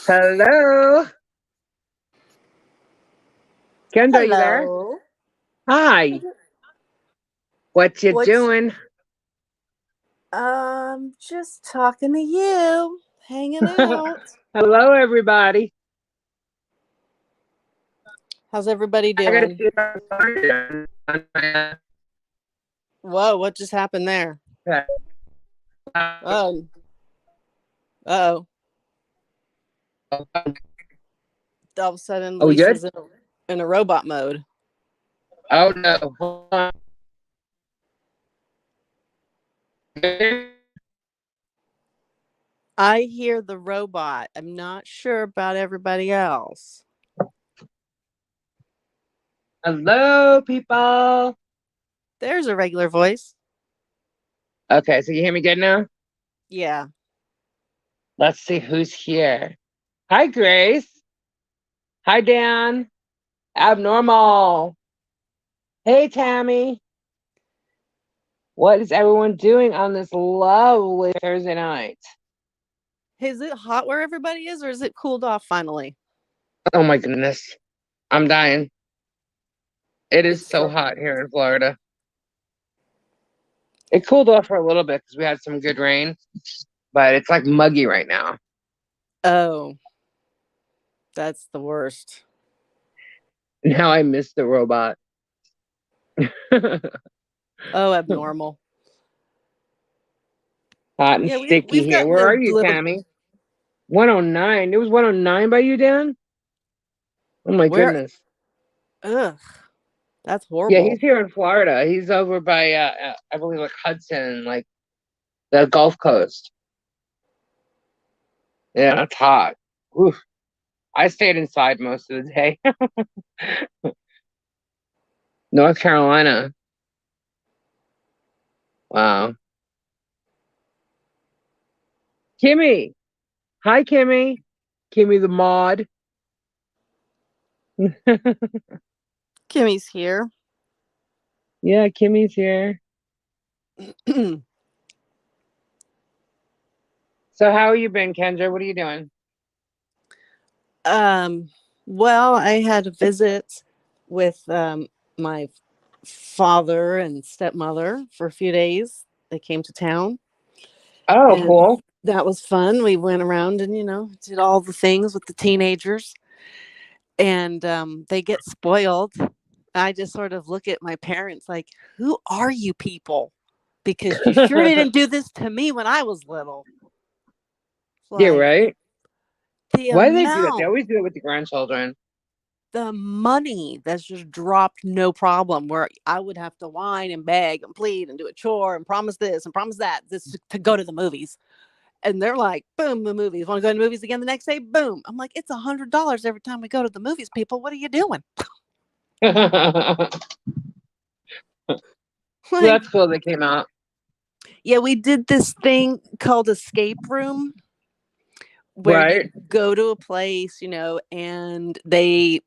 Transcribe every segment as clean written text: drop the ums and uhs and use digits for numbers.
Hello. Kendra, you there? Hello. Hi. What you What's doing? just talking to you, hanging out. Hello, everybody. How's everybody I gotta doing? see if I can find it on my, Whoa, what just happened there? uh, Oh, oh. All of a sudden, Are we good? Alicia's in a robot mode. Oh no. Hold on. I hear the robot. I'm not sure about everybody else. Hello, people. There's a regular voice. Okay, so you hear me good now? Yeah. Let's see who's here. Hi, Grace. Hi, Dan. Abnormal. Hey, Tammy. What is everyone doing on this lovely Thursday night? Is it hot where everybody is, or is it cooled off finally? Oh my goodness. I'm dying. It is It's so hot here in Florida. It cooled off for a little bit because we had some good rain, but it's like muggy right now. Oh, that's the worst. Now I miss the robot. Oh, abnormal. Hot and Yeah, sticky we've here. gotten Where a are you, little. Tammy? 109. It was 109 by you, Dan? Oh my Where? goodness. Ugh, that's Yeah, he's horrible. here in Florida. He's over by, I believe, like Hudson, like the Gulf Coast. Yeah, it's hot. Oof. I stayed inside most of the day. North Carolina. Wow. Kimmy. Hi, Kimmy. Kimmy the mod. Kimmy's here. Yeah, Kimmy's here. So how you been, Kendra? What are you doing? um, well, I had a visit with my father and stepmother for a few days. They came to town, Oh, and cool. that was fun. We went around and did all the things with the teenagers, and they get spoiled. I just sort of look at my parents like, "Who are you people?" Because you sure didn't do this to me when I was little. Yeah, Like right? the Why do they do that? They amount, always do it with the grandchildren. the money that's just dropped, no problem. Where I would have to whine and beg and plead and do a chore and promise this and promise that this to go to the movies. And they're like, boom, the movies. Want to go to the movies again the next day? Boom. I'm like, it's $100 every time we go to the movies, people. What are you doing? So Like, that's cool they came out. yeah, we did this thing called escape room where you Right? go to a place, and they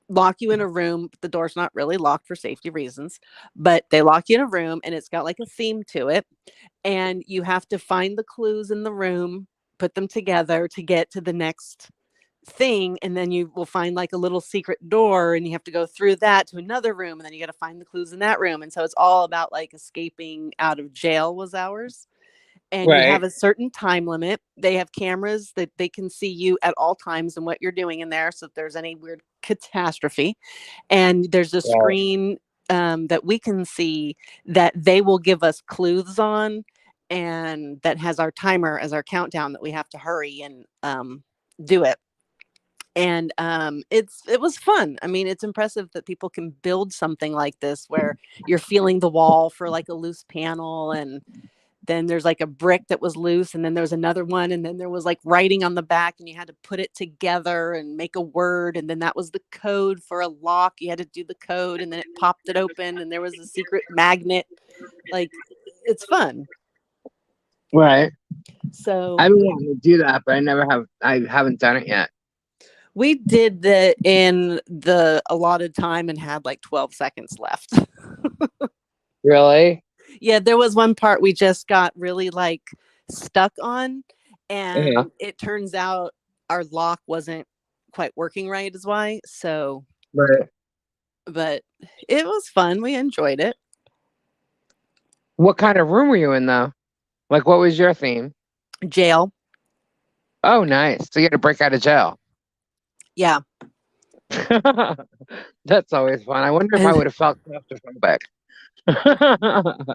lock you in a room. The door's not really locked for safety reasons, but they lock you in a room and it's got like a theme to it. And you have to find the clues in the room, put them together to get to the next thing. And then you will find like a little secret door and you have to go through that to another room. And then you got to find the clues in that room. And so it's all about like escaping out of jail was ours. And you have Right. a certain time limit. They have cameras that they can see you at all times and what you're doing in there. So if there's any weird catastrophe, and there's a Right. screen that we can see that they will give us clues on, and that has our timer as our countdown that we have to hurry and do it. And it was fun. I mean, it's impressive that people can build something like this where you're feeling the wall for like a loose panel, and then there's like a brick that was loose, and then there was another one, and then there was like writing on the back, and you had to put it together and make a word, and then that was the code for a lock. You had to do the code, and then it popped it open, and there was a secret magnet. Like, it's fun. Right. So I've been wanting to do that, but I haven't done it yet. we did that in the allotted time and had like 12 seconds left. Really? Yeah, there was one part we just got really like stuck on, Yeah. and it turns out our lock wasn't quite working right, is why. So, Right. but it was fun. We enjoyed it. What kind of room were you in though? Like, what was your theme? Jail. Oh, nice. So you had to break out of jail. Yeah. That's always fun. I wonder if I And would have felt claustrophobic.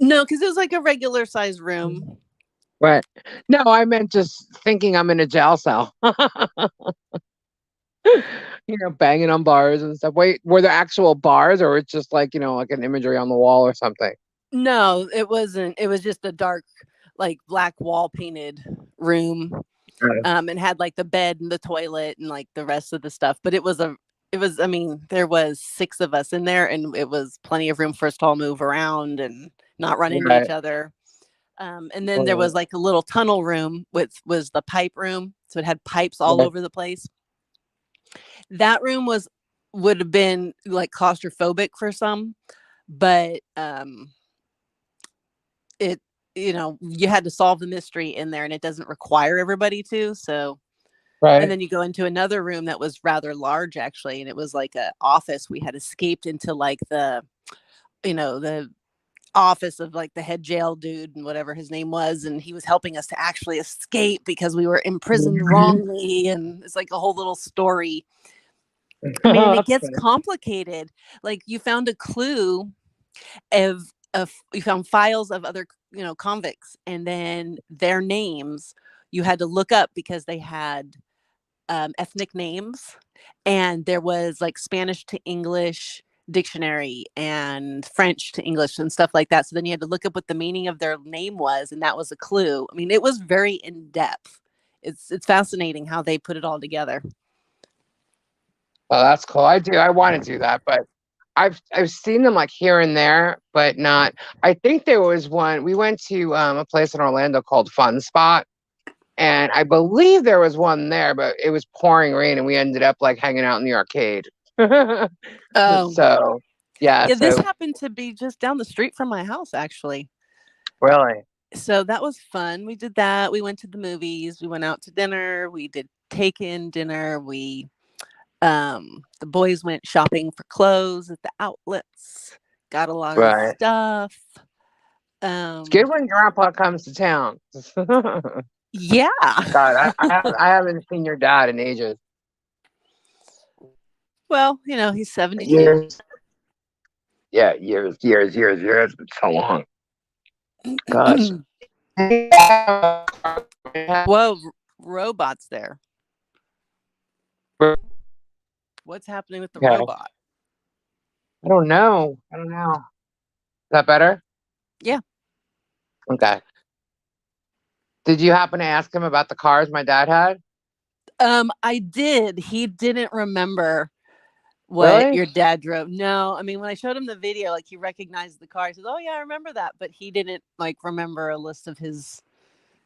no, because it was like a regular size room. Right. No, I meant just thinking I'm in a jail cell. Banging on bars and stuff. Wait, were there actual bars or it's just like, like an imagery on the wall or something? No, it wasn't. It was just a dark, like black wall painted room. Right. And had like the bed and the toilet and like the rest of the stuff. But I mean, there was 6 of us in there and it was plenty of room for us to all move around and not run into each Right. other. And then there Right. was like a little tunnel room, which was the pipe room. So it had pipes all over the place. That room would have been like claustrophobic for some, but it you had to solve the mystery in there and it doesn't require everybody to. So and Right. then you go into another room that was rather large actually, and it was like a office. We had escaped into like the office of like the head jail dude and whatever his name was, and he was helping us to actually escape because we were imprisoned Mhm. wrongly, and it's like a whole little story. I mean, and it That's gets funny. complicated. Like you found a clue of you found files of other convicts, and then their names you had to look up because they had ethnic names, and there was like Spanish to English dictionary and French to English and stuff like that. So then you had to look up what the meaning of their name was, and that was a clue. I mean, it was very in depth. It's fascinating how they put it all together. Oh, that's cool. I want to do that, but I've seen them like here and there, but not. I think there was one. We went to a place in Orlando called Fun Spot, and I believe there was one there, but it was pouring rain, and we ended up like hanging out in the arcade. Oh, So yeah, yeah, this so happened to be just down the street from my house, actually. really, So that was fun. We did that. We went to the movies. We went out to dinner. We did take-in dinner. The boys went shopping for clothes at the outlets. Got a lot of right. stuff. It's good when Grandpa comes to town. God, Yeah. I haven't seen your dad in ages. Well, he's 72. Years. Yeah, years, years, years, years. It's so long. Gosh. Whoa, robots there. What's happening with the Okay. robot? I don't know. I don't know. Is that better? Yeah. Okay. Did you happen to ask him about the cars my dad had? I did. He didn't remember what Really? your dad drove. No, I mean, when I showed him the video, like he recognized the car. He says, "Oh yeah, I remember that," but he didn't like remember a list of his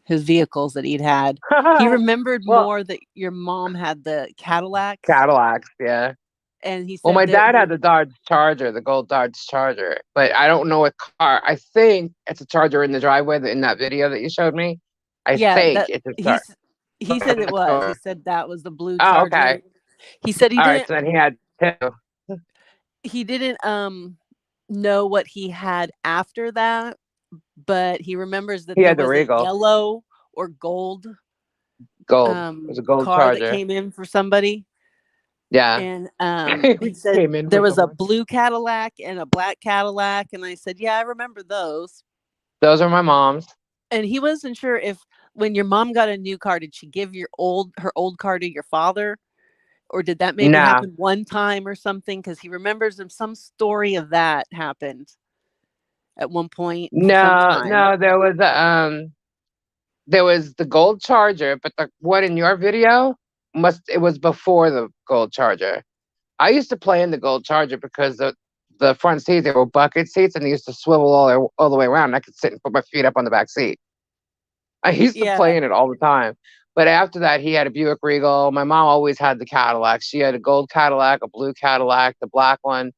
vehicles that he'd had. He remembered Well, more that your mom had the Cadillacs, Cadillacs, yeah. and he Well, said my that dad had the Dodge Charger, the gold Dodge Charger, but I don't know what car. I think it's a Charger in the driveway in that video that you showed me. I yeah, think that it's a Charger. he said it was. He said that was the blue Oh, Charger. okay. He said he All right. didn't So then he had two. he didn't know what he had after that, but he remembers that He there had the was a Regal yellow or gold Gold. It was a gold car that Charger. came in for somebody. Yeah. And he It said came in there for was a someone. blue Cadillac and a black Cadillac. And I said, yeah, I remember those. Those are my mom's. And he wasn't sure if when your mom got a new car, did she give her old car to your father? Or did that maybe No, happen one time or something? Because he remembers some story of that happened at one point for some no, time. no. There was the gold Charger, but the one in your video it was before the gold Charger. I used to play in the gold Charger because the front seats, they were bucket seats and they used to swivel all the way around. And I could sit and put my feet up on the back seat. I used to play Yeah. in it all the time. But after that, he had a Buick Regal. My mom always had the Cadillac. She had a gold Cadillac, a blue Cadillac, the black one,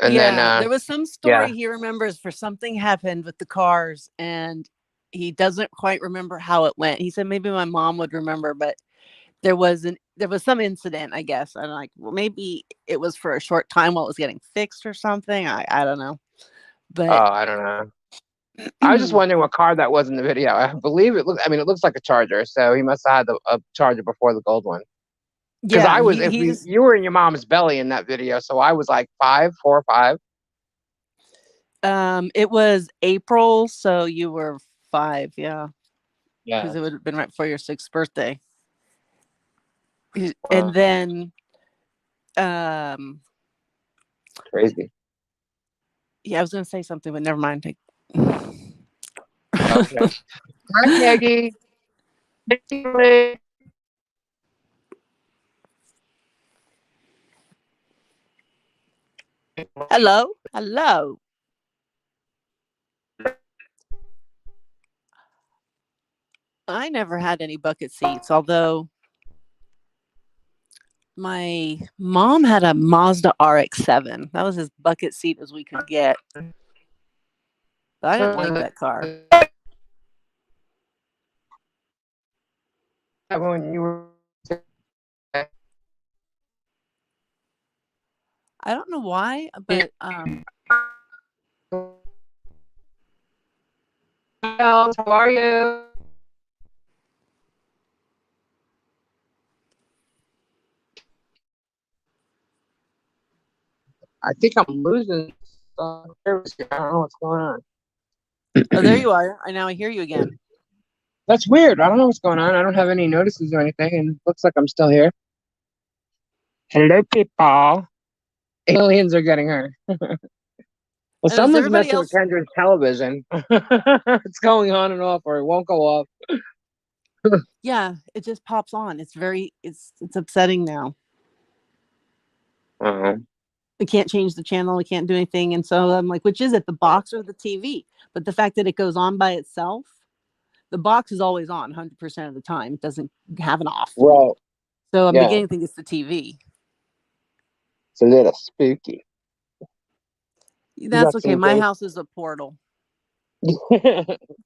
and then Yeah. There was some yeah, story he remembers for something happened with the cars, and he doesn't quite remember how it went. He said maybe my mom would remember, but there was some incident, I guess. I'm like, well, maybe it was for a short time while it was getting fixed or something. I don't know. Oh, But I don't know. I was just wondering what car that was in the video. I believe it looks. I mean, it looks like a Charger, so he must have had a Charger before the gold one. Because yeah, I was, if he just you were in your mom's belly in that video, so I was like 4 or 5. it was April, so you were 5, yeah, Yeah. because it would have been right before your 6th birthday. And Wow. then um Crazy. yeah, I was gonna say something, but never mind. Okay. Hi, Peggy. Hello. I never had any bucket seats, although my mom had a Mazda RX-7. That was as bucket seat as we could get. But I didn't like that car. When you were I don't know why, but how are you? I think I'm losing service here. I don't know what's going on. oh, there you are. I hear you again. That's weird. I don't know what's going on. I don't have any notices or anything, and it looks like I'm still here. Hello, people. Aliens are getting her. Well, And is someone's everybody messing with else? Kendra's television. It's going on and off, or it won't go off. Yeah, it just pops on. It's upsetting now. Uh-huh. We can't change the channel. We can't do anything. And so I'm like, which is it, the box or the TV? But the fact that it goes on by itself, the box is always on 100% of the time. It doesn't have an off. Well, So I'm yeah, beginning to think it's the TV. it's a little spooky. You That's got okay. some My ghosts. house is a portal.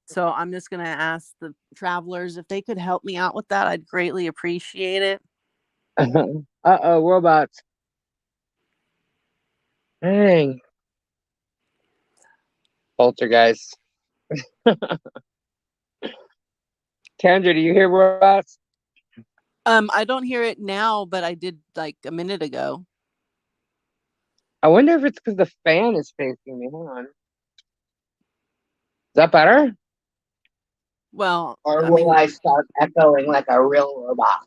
So I'm just going to ask the travelers if they could help me out with that. I'd greatly appreciate it. Uh-oh, robots. Dang. Poltergeist. Kendra, do you hear robots? I don't hear it now, but I did like a minute ago. I wonder if it's because the fan is facing me. Hold on. Is that better? Well, Or I will mean, I start echoing like a real robot?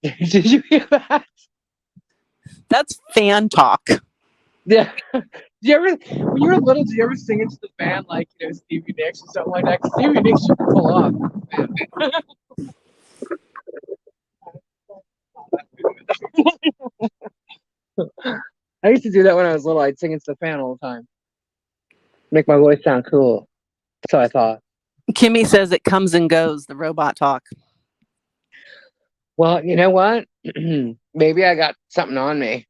Did you hear that? that's fan talk. Yeah. Do you ever, when you were little, did you ever sing into the fan like, Stevie Nicks or something like that? 'Cause Stevie Nicks you could pull off. I used to do that when I was little. I'd sing into the fan all the time. Make my voice sound cool. That's what I thought. Kimmy says it comes and goes, the robot talk. Well, you know what? Maybe I got something on me.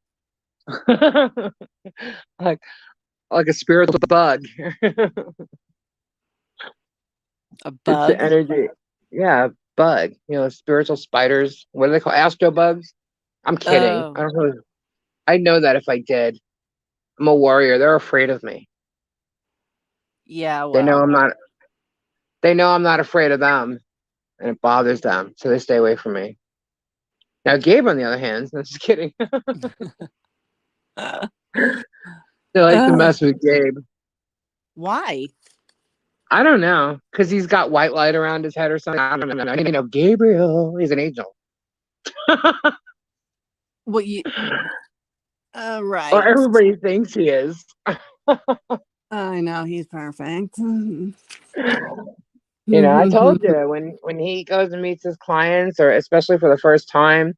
like a spiritual bug. A It's the bug. energy. Yeah, bug. Spiritual spiders. What do they call astro bugs? I'm kidding. I Oh, don't know. I know that if I did. I'm a warrior. They're afraid of me. yeah, They know well. I'm not. They know I'm not afraid of them, and it bothers them, so they stay away from me. Now, Gabe, on the other hand, I'm just kidding. They like to mess with Gabe. Why? I don't know, because he's got white light around his head or something. I don't know. Gabriel, he's an angel. Well, you. Or Right. everybody thinks he is. I know he's perfect. I told you when he goes and meets his clients, or especially for the first time,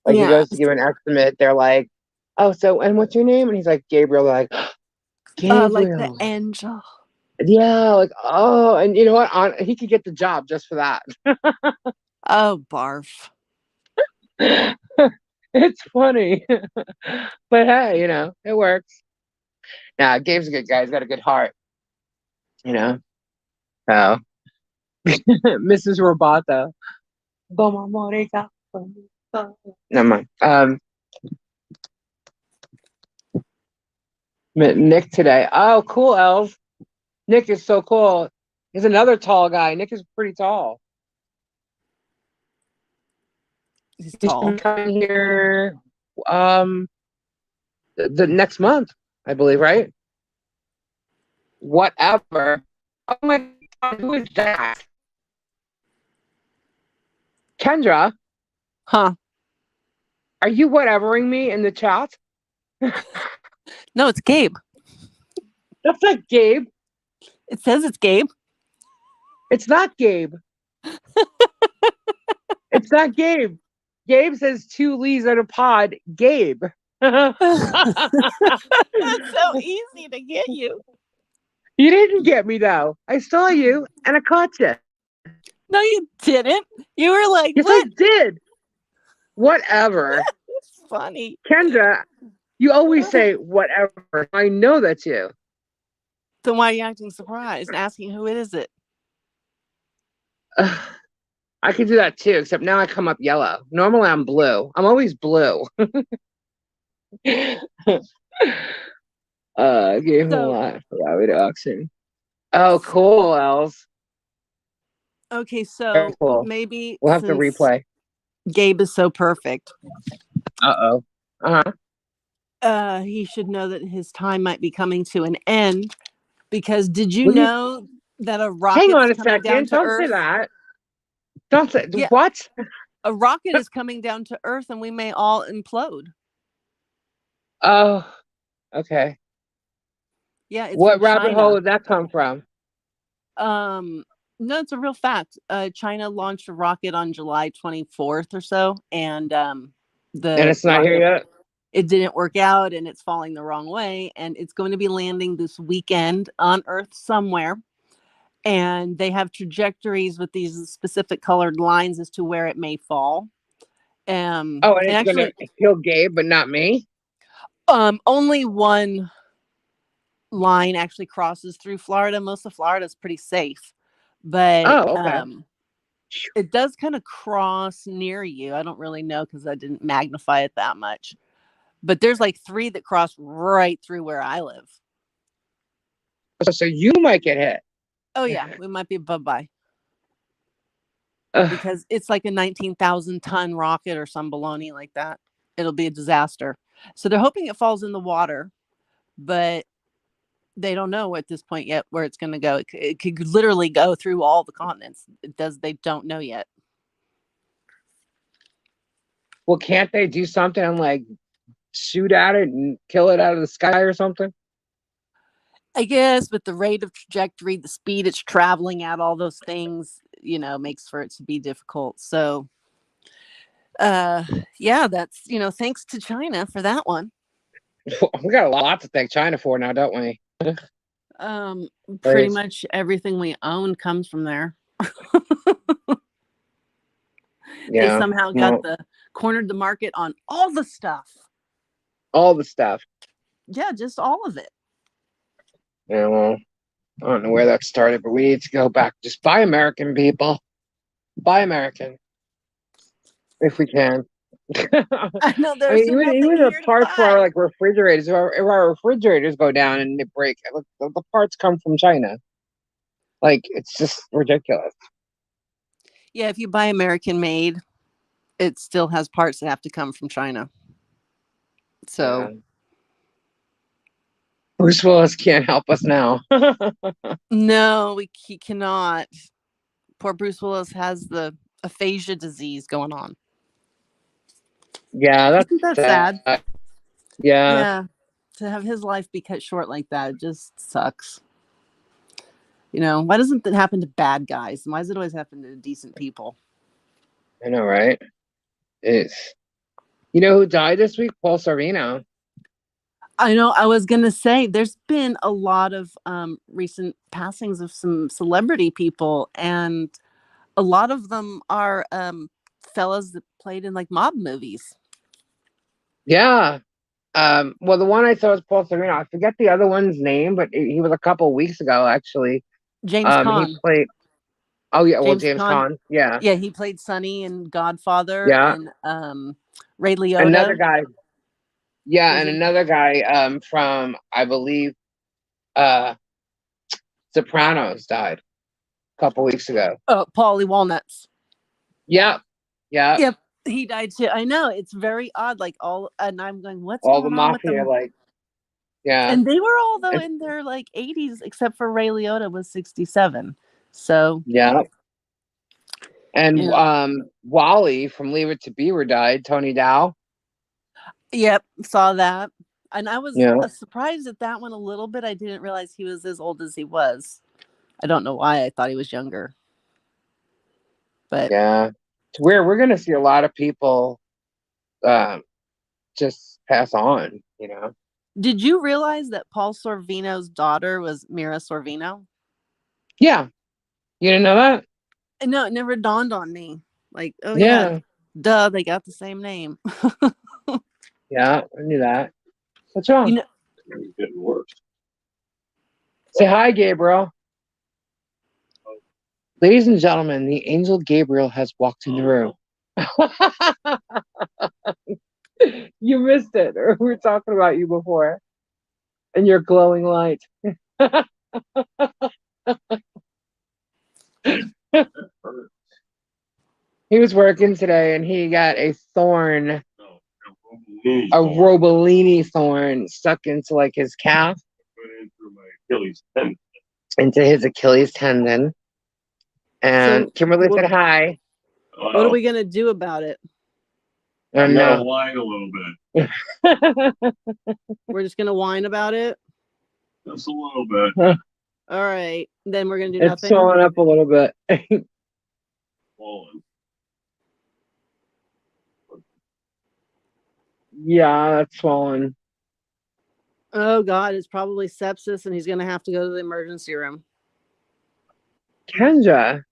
like he Yeah. goes to give an estimate, they're like, "Oh, so and what's your name?" And he's like, "Gabriel." They're like, Like the "Gabriel." angel. Yeah, like, oh, and you know what? He could get the job just for that. Oh, barf. It's funny, but hey, it works. Nah, Gabe's a good guy. He's got a good heart. So Mrs. Roboto. Como Monica. Never mind. Met Nick today. Oh, cool, Els. Nick is so cool. He's another tall guy. Nick is pretty tall. He's He's tall. coming here the next month, I believe, right? Whatever. Oh my God, who is that? Kendra, Huh? are you whatevering me in the chat? No, it's Gabe. That's not Gabe. It says it's Gabe. It's not Gabe. It's not Gabe. Gabe says 2 Lees on a pod. Gabe. That's so easy to get you. You didn't get me though. I saw you and I caught you. No, you didn't. You were like, Yes, what? I did. Whatever. It's funny. Kendra, you always say whatever. I know that's you. Then why are you acting surprised and asking who it is it? I could do that too, except now I come up yellow. Normally I'm blue. I'm always blue. Gave him a lot for Rabbit auction. Oh, cool, Els. Okay, so Very cool. maybe We'll have to replay. Gabe is so perfect. Uh-oh. Uh-huh. He should know that his time might be coming to an end, because did you Will you- know that a rocket Hang on a is coming down second. to Don't Earth? say that. Don't say Yeah. what? A rocket is coming down to Earth and we may all implode. Oh, okay. Yeah, it's What from rabbit China. hole did that come from? No, it's a real fact. China launched a rocket on July 24th or so, and And it's not here yet? It didn't work out, and it's falling the wrong way, and it's going to be landing this weekend on Earth somewhere. And they have trajectories with these specific colored lines as to where it may fall. Oh, and it's actually gonna kill Gabe, but not me? Only one line actually crosses through Florida. Most of Florida is pretty safe, but okay. It does kind of cross near you. I don't really know because I didn't magnify it that much, but there's like 3 that cross right through where I live. So you might get hit. Oh yeah, we might be bye-bye. Because it's like a 19,000 ton rocket or some baloney like that. It'll be a disaster. So they're hoping it falls in the water, but they don't know at this point yet where it's going to go. It could literally go through all the continents. They don't know yet. Well, can't they do something and like shoot at it and kill it out of the sky or something? I guess, but the rate of trajectory, the speed it's traveling at, all those things, makes for it to be difficult. So, yeah, that's, thanks to China for that one. We got a lot to thank China for now, don't we? Pretty much everything we own comes from there. Yeah, they somehow cornered the market on all the stuff. All the stuff. Yeah, just all of it. Yeah, well, I don't know where that started, but we need to go back. Just buy American, people. Buy American. If we can. I know there's even the parts for our like refrigerators, if our refrigerators go down and they break, the parts come from China. Like, it's just ridiculous. Yeah, if you buy American made, it still has parts that have to come from China. So Bruce Willis can't help us now. No, he cannot. Poor Bruce Willis has the aphasia disease going on. Yeah, Isn't that sad? Yeah. Yeah. To have his life be cut short like that, it just sucks. Why doesn't that happen to bad guys? Why does it always happen to decent people? I know, right? It's who died this week? Paul Sorvino. I know. I was gonna say there's been a lot of recent passings of some celebrity people, and a lot of them are fellas that played in like mob movies. Yeah. Well, the one I saw was Paul Sorvino. I forget the other one's name, but he was a couple weeks ago, actually. James Caan. He played. Oh yeah, well James James Caan. Caan. Yeah. Yeah, he played Sonny in Godfather, Yeah. and Ray Another Liotta guy. Yeah, was and in. another guy from I believe uh Sopranos died a couple weeks ago. Oh, Paulie Walnuts. Yep. Yeah. Yep, he died too. I know, it's very odd. Like all, and I'm going, what's All the going on with mafia, them? like, yeah. And they were all though And- in their like 80s, except for Ray Liotta was 67. So yeah. And yeah, Wally from Leave It to Beaver died, Tony Dow. yep, saw that. And I was Yeah. surprised at that one a little bit. I didn't realize he was as old as he was. I don't know why I thought he was younger. But Yeah. It's weird. We're gonna see a lot of people just pass on, you know. did you realize that Paul Sorvino's daughter was Mira Sorvino? Yeah. You didn't know that? No, it never dawned on me. Like, oh yeah, Yeah. duh, they got the same name. Yeah, I knew that. What's wrong? You know, It's getting worse. Say hi, Gabriel. Ladies and gentlemen, the angel Gabriel has walked in the room. You missed it. Or we were talking about you before. And your glowing light. He was working today and he got a thorn, No, a Robolini thorn stuck into like his calf, went in through my Achilles tendon. into his Achilles tendon. And So Kimberly said hi. what are we gonna do about it? I'm And gonna whine a little bit, We're just gonna whine about it. just a little bit. All right, then we're gonna do it's nothing. swelling up a little bit. Swollen. Yeah, that's swollen. Oh God, it's probably sepsis, and he's gonna have to go to the emergency room. Kendra,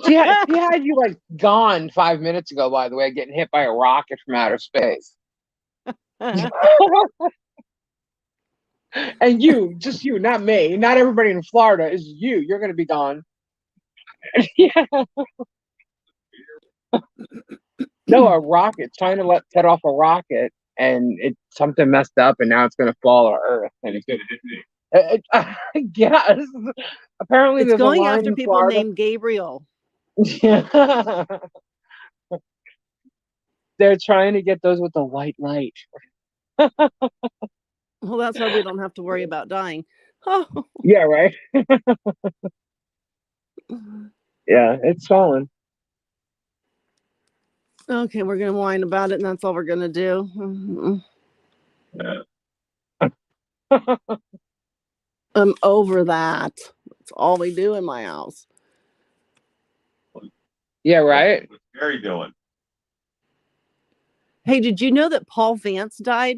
she had you like gone 5 minutes ago, by the way, getting hit by a rocket from outer space. And you, just you, not me, not everybody in Florida, is you. You're going to be gone. Yeah. No, a rocket, trying to set off a rocket, and something messed up, and now it's going to fall to Earth. And It's gonna hit me. I guess. Apparently, It's there's going a line after in people Florida. named Gabriel. Yeah. They're trying to get those with the white light. Well, that's why we don't have to worry about dying. Oh. Yeah, right? Yeah, it's swollen. Okay, we're gonna whine about it, and that's all we're gonna do. Yeah. I'm over that. That's all we do in my house. Yeah, right? What's Gary doing? Hey, did you know that Paul Vance died?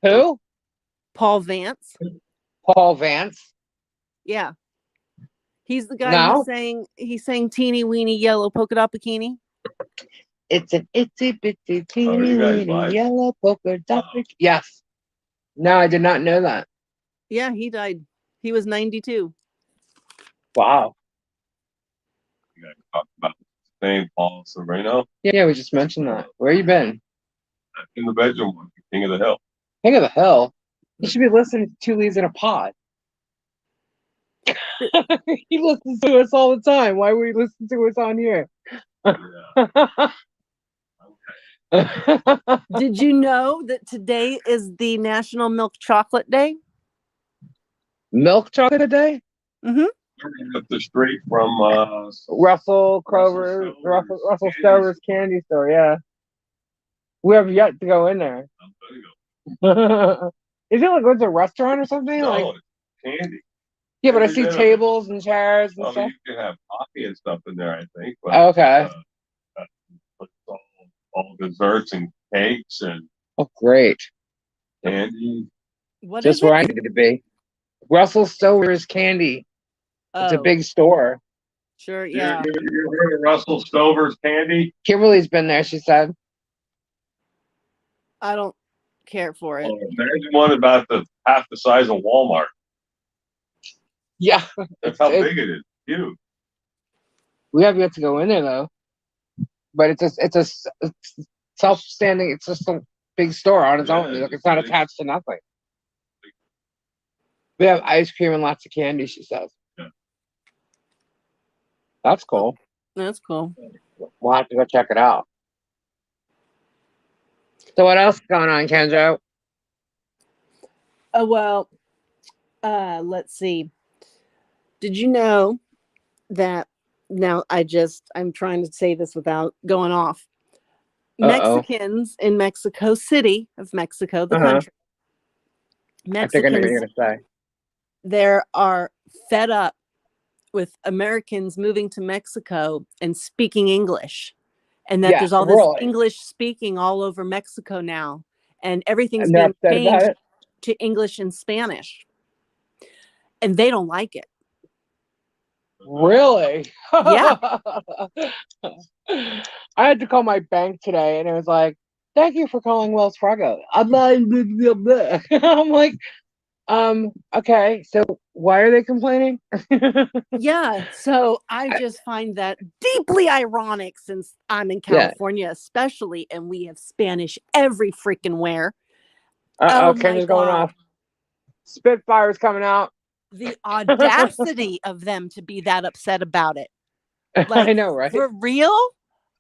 Who? Paul Vance? Paul Vance? Yeah. He's the guy No. he sang Teeny Weeny Yellow Polka Dot Bikini. It's an itsy bitsy teeny you guys weeny lied. yellow polka dot. Yes. No, I did not know that. Yeah, he died. He was 92. Wow. You guys talked about the same Paul Sereno Yeah, we just mentioned that. Where you been? in the bedroom with the King of the Hill. King of the Hill. You should be listening to Two Leaves in a Pod. He listens to us all the time. Why would he listen to us on here? Yeah. Did you know that today is the National Milk Chocolate Day? Milk chocolate day? Mm-hmm. Up the street from Russell Stover's candy store, yeah. We have yet to go in there. I'm gonna go. Is it like what's a restaurant or something? No, Like, it's candy. yeah, but I every see bit of it. tables and chairs and I mean, stuff. you can have coffee and stuff in there, I think. But, Okay. All desserts and cakes and Oh, great. candy. What Just is where it? I needed to be. Russell Stover's candy. It's a Oh, big store. sure, yeah. You heard of Russell Stover's candy? Kimberly's been there, she said. I don't care for it. Well, imagine one about half the size of Walmart. Yeah. That's how It- big it is. You. We have yet to go in there though. But it's self-standing. It's just a big store on its own. Like it's not attached to nothing. We have ice cream and lots of candy. She says. Yeah. That's cool. That's cool. We'll have to go check it out. So what else is going on, Kenjo? Oh well, let's see. Did you know that now I'm trying to say this without going off. Uh-oh. Mexicans in Mexico City of Mexico, the Uh-huh. country. I think I know what you're Mexicans, gonna say. there are fed up with Americans moving to Mexico and speaking English. And that Yeah, there's all this really. English speaking all over Mexico now. And everything's And they're being upset about changed it. to English and Spanish. And they don't like it. Really? Yeah. I had to call my bank today, and it was like, "Thank you for calling Wells Fargo." I'm like, I'm like, okay. So why are they complaining? Yeah. So I just find that deeply ironic since I'm in Yeah. California, especially, and we have Spanish every freaking where. Uh-oh, Oh my Kendra's going God. off. Spitfire's coming out. The audacity of them to be that upset about it. I Like, know, right? for real?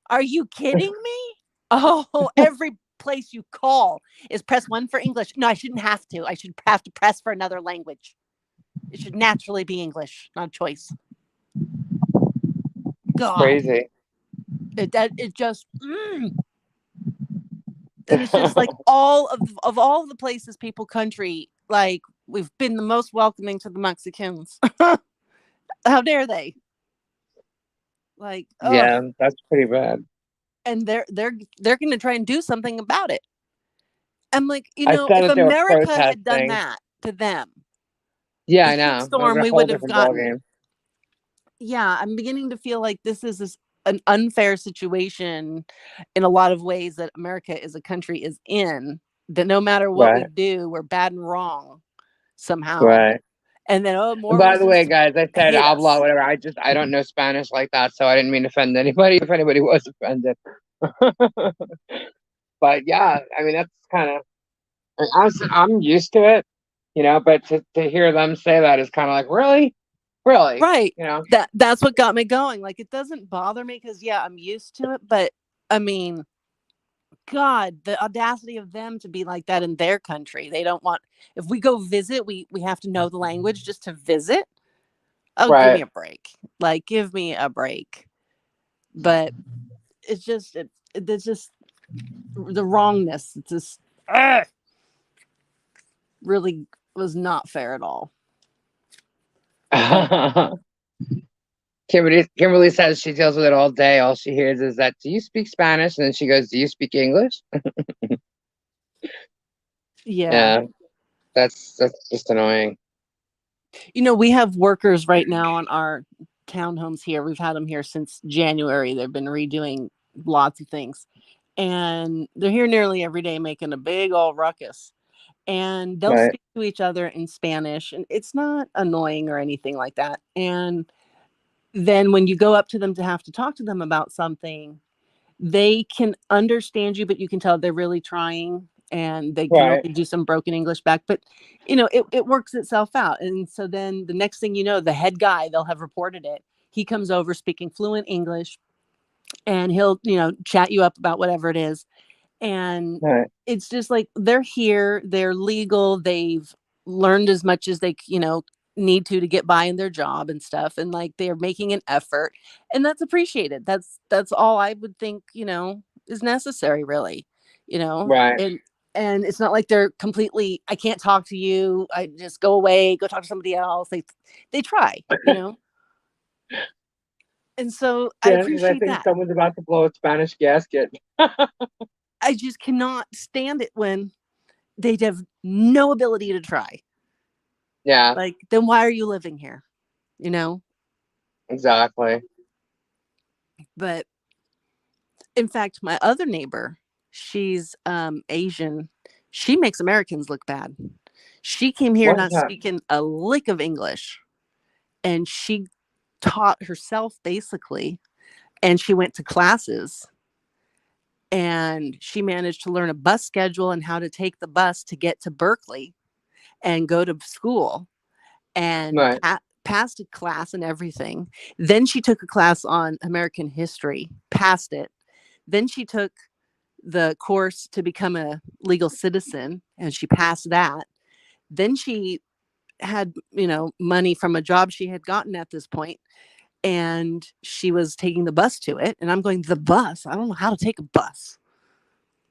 Are you kidding me? Oh, every place you call is press 1 for English. No, I shouldn't have to. I should have to press for another language. It should naturally be English, not a choice. God. Crazy. It just and it's just like all of all the places, people, country, like we've been the most welcoming to the Mexicans. How dare they? Like, yeah, that's pretty bad. And they're going to try and do something about it. I'm like, I saw if that they were America had done protesting. that to them, Yeah, the I know. storm we A whole would have different gotten. ballgame. Yeah, I'm beginning to feel like this is an unfair situation in a lot of ways that America as a country is in. That no matter what we do, we're bad and wrong somehow. Right. And then more. And by the way, guys, I said hate habla, us. whatever. I don't know Spanish like that, so I didn't mean to offend anybody. If anybody was offended, but yeah, I mean that's kind of. I'm used to it, but to hear them say that is kind of like, really, Right. That's what got me going. Like, it doesn't bother me because I'm used to it, but I mean, God, the audacity of them to be like that in their country. They don't want, if we go visit, we have to know the language just to visit. Oh, right. Give me a break. Like, give me a break. But it's just, it's just the wrongness. It's just really was not fair at all. Kimberly says she deals with it all day. All she hears is that, do you speak Spanish? And then she goes, do you speak English? Yeah. That's just annoying. We have workers right now on our townhomes here. We've had them here since January. They've been redoing lots of things. And they're here nearly every day making a big old ruckus. And they'll speak to each other in Spanish. And it's not annoying or anything like that. And then when you go up to them to have to talk to them about something, they can understand you, but you can tell they're really trying. And they can only do some broken English back. But, it works itself out. And so then the next thing you know, the head guy, they'll have reported it. He comes over speaking fluent English. And he'll, chat you up about whatever it is. And it's just like, they're here, they're legal, they've learned as much as they, need to get by in their job and stuff. And like, they're making an effort, and that's appreciated. That's all I would think, is necessary, really, Right. And it's not like they're completely, I can't talk to you, I just go away, go talk to somebody else. They try, And so I appreciate I think that. someone's about to blow a Spanish gasket. I just cannot stand it when they have no ability to try. Yeah. Like, then why are you living here? Exactly. But in fact, my other neighbor, she's Asian. She makes Americans look bad. She came here not speaking a lick of English. And she taught herself basically, and she went to classes, and she managed to learn a bus schedule and how to take the bus to get to Berkeley and go to school, and Right. passed a class and everything. Then she took a class on American history, passed it. Then she took the course to become a legal citizen, and she passed that. Then she had, money from a job she had gotten at this point, and she was taking the bus to it. And I'm going, the bus? I don't know how to take a bus.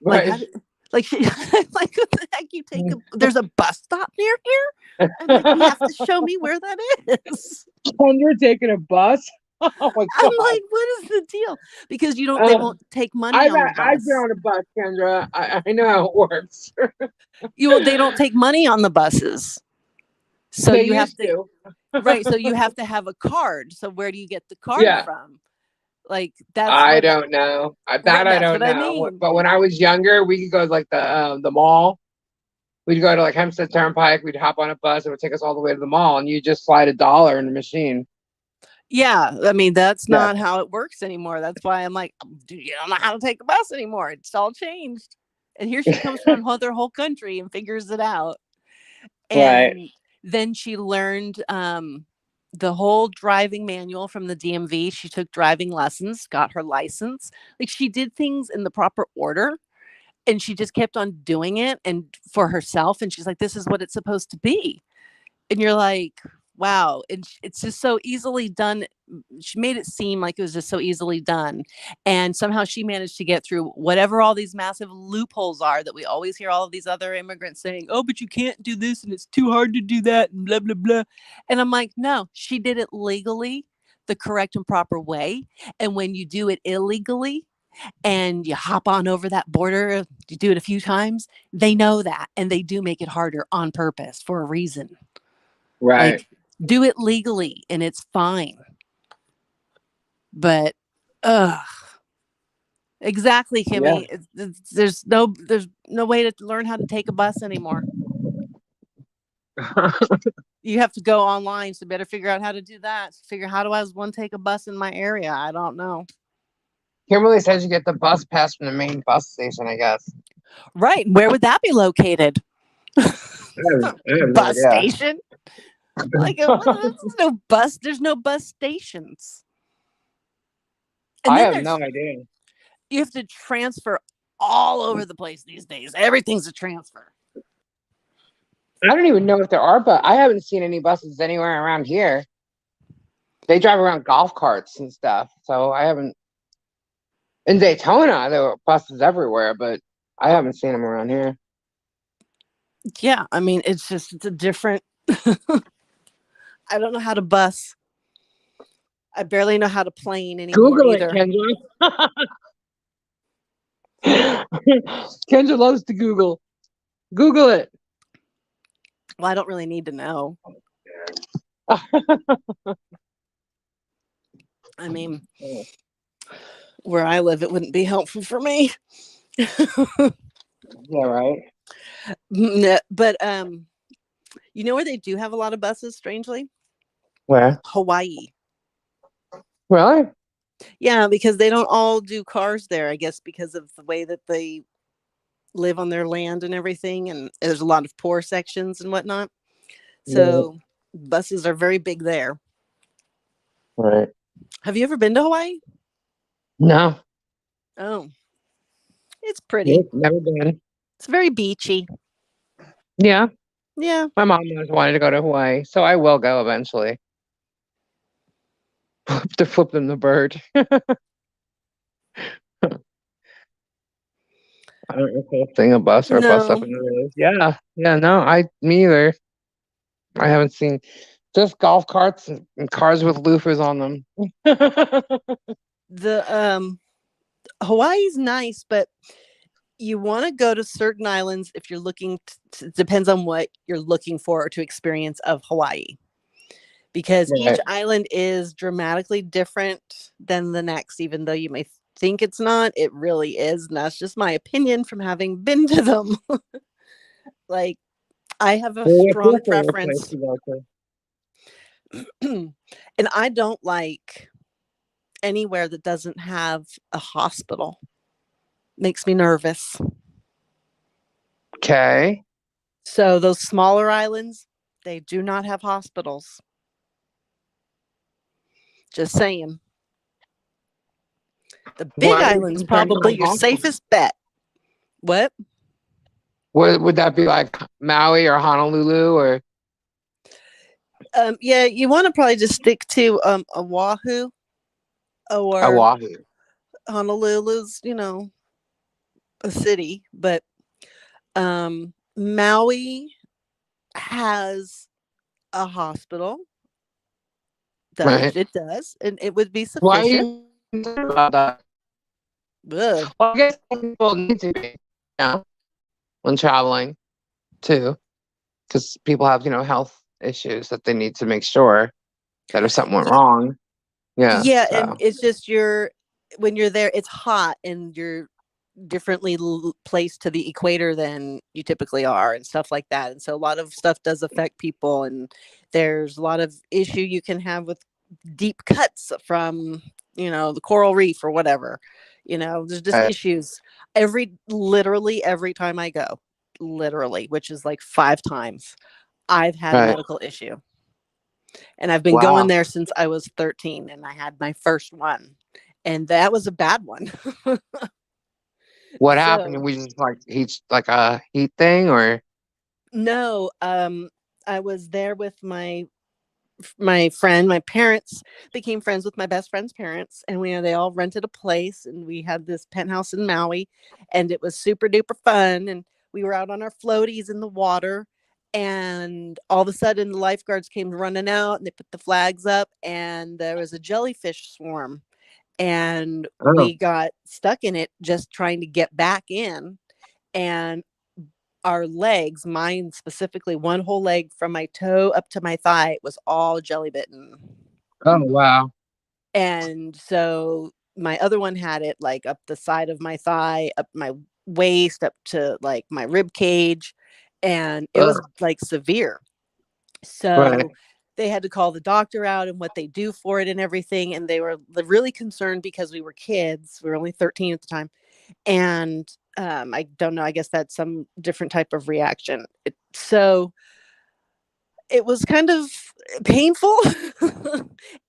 Like, Right. like, like, what the heck? You take there's a bus stop near here? I'm like, you have to show me where that is. When you're taking a bus? Oh my I'm God. like, what is the deal? Because they won't take money on the bus. I've been on a bus, Kendra. I know how it works. They don't take money on the buses. So They you have used to. right. So you have to have a card. So where do you get the card from? Like, that's I don't know. I don't know. mean. But when I was younger, we could go to like the mall. We'd go to like Hempstead Turnpike. We'd hop on a bus. It would take us all the way to the mall, and you just slide $1 in the machine. Yeah, I mean, that's not how it works anymore. That's why I'm like, dude, you don't know how to take a bus anymore. It's all changed. And here she comes from another whole country and figures it out. And then she learned the whole driving manual from the DMV. She took driving lessons, got her license. Like, she did things in the proper order, and she just kept on doing it and for herself. And she's like, this is what it's supposed to be. And you're like, wow. And it's just so easily done. She made it seem like it was just so easily done. And somehow she managed to get through whatever all these massive loopholes are that we always hear all of these other immigrants saying, oh, but you can't do this and it's too hard to do that and blah, blah, blah. And I'm like, no, she did it legally, the correct and proper way. And when you do it illegally and you hop on over that border, you do it a few times, they know that. And they do make it harder on purpose for a reason. Right. Like, do it legally and it's fine. But exactly, Kimmy. Yeah. There's no way to learn how to take a bus anymore. You have to go online, so better figure out how to do that. Figure, how do I take a bus in my area? I don't know. Kimberly says you get the bus pass from the main bus station, I guess. Right. Where would that be located? Bus station? Like, there's no bus. There's no bus stations. And I have no idea. You have to transfer all over the place these days. Everything's a transfer. I don't even know if there are, but I haven't seen any buses anywhere around here. They drive around golf carts and stuff. So I haven't. In Daytona, there were buses everywhere, but I haven't seen them around here. Yeah, I mean, it's a different. I don't know how to bus. I barely know how to plane anymore. Google either. It, Kendra. Kendra loves to Google. Google it. Well, I don't really need to know. I mean, where I live, it wouldn't be helpful for me. Yeah, right. But you know where they do have a lot of buses, strangely? Where? Hawaii. Really? Yeah, because they don't all do cars there, I guess, because of the way that they live on their land and everything. And there's a lot of poor sections and whatnot. So buses are very big there. Right. Have you ever been to Hawaii? No. Oh. It's pretty. Nope, never been. It's very beachy. Yeah. Yeah. My mom always wanted to go to Hawaii, so I will go eventually. To flip them the bird. I don't know if thing a bus or a bus up in the road. Yeah. Yeah, no, me either. I haven't seen just golf carts and cars with loofers on them. The Hawaii's nice, but you want to go to certain islands if you're looking depends on what you're looking for or to experience of Hawaii. Because each island is dramatically different than the next, even though you may think it's not, it really is. And that's just my opinion from having been to them. Like, I have a strong preference. And I don't like anywhere that doesn't have a hospital. Makes me nervous. Okay. So those smaller islands, they do not have hospitals. Just saying. The big Why do you island's think they're not probably your hospitals? safest bet. What? Would that be like Maui or Honolulu or Yeah, you want to probably just stick to Oahu or Oahu? Honolulu's, a city, but Maui has a hospital. Right. It does, and it would be Why are sufficient. you concerned about that? Ugh. Well, I guess people need to be, when traveling too, because people have, health issues that they need to make sure that if something went wrong, yeah. Yeah, and So it's just when you're there, it's hot and you're differently placed to the equator than you typically are and stuff like that. And so a lot of stuff does affect people, and there's a lot of issue you can have with deep cuts from, the coral reef or whatever. There's just issues literally every time I go, literally, which is like 5 times, I've had a medical issue. And I've been going there since I was 13, and I had my first one. And that was a bad one. What happened? We just like a heat thing, or no? I was there with my friend. My parents became friends with my best friend's parents, and they all rented a place, and we had this penthouse in Maui, and it was super duper fun. And we were out on our floaties in the water, and all of a sudden the lifeguards came running out, and they put the flags up, and there was a jellyfish swarm, and we got stuck in it just trying to get back in. And our legs, mine specifically, one whole leg from my toe up to my thigh was all jelly bitten. Oh, wow. And so my other one had it like up the side of my thigh, up my waist, up to like my rib cage, and it was like severe. So they had to call the doctor out and what they do for it and everything. And they were really concerned because we were kids. We were only 13 at the time. And I don't know, I guess that's some different type of reaction. So it was kind of painful.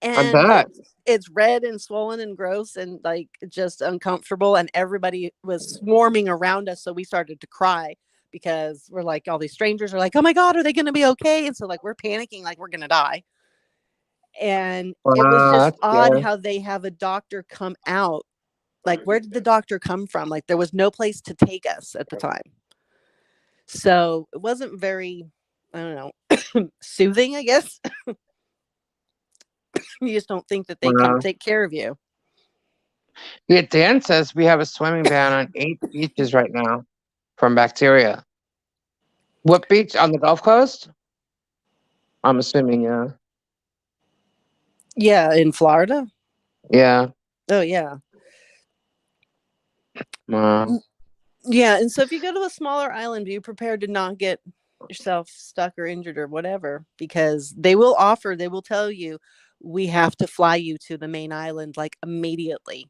And it's red and swollen and gross and like just uncomfortable. And everybody was swarming around us. So we started to cry because we're like, all these strangers are like, oh my God, are they going to be okay? And so like, we're panicking like we're going to die. And it was just odd how they have a doctor come out. Like, where did the doctor come from? Like, there was no place to take us at the time. So it wasn't very, I don't know, soothing, I guess. You just don't think that they can take care of you. Yeah, Dan says we have a swimming ban on 8 beaches right now from bacteria. What beach? On the Gulf Coast? I'm assuming, yeah. Yeah, in Florida? Yeah. Oh, yeah. Wow. Yeah, and so if you go to a smaller island, be prepared to not get yourself stuck or injured or whatever, because they will tell you, we have to fly you to the main island like immediately.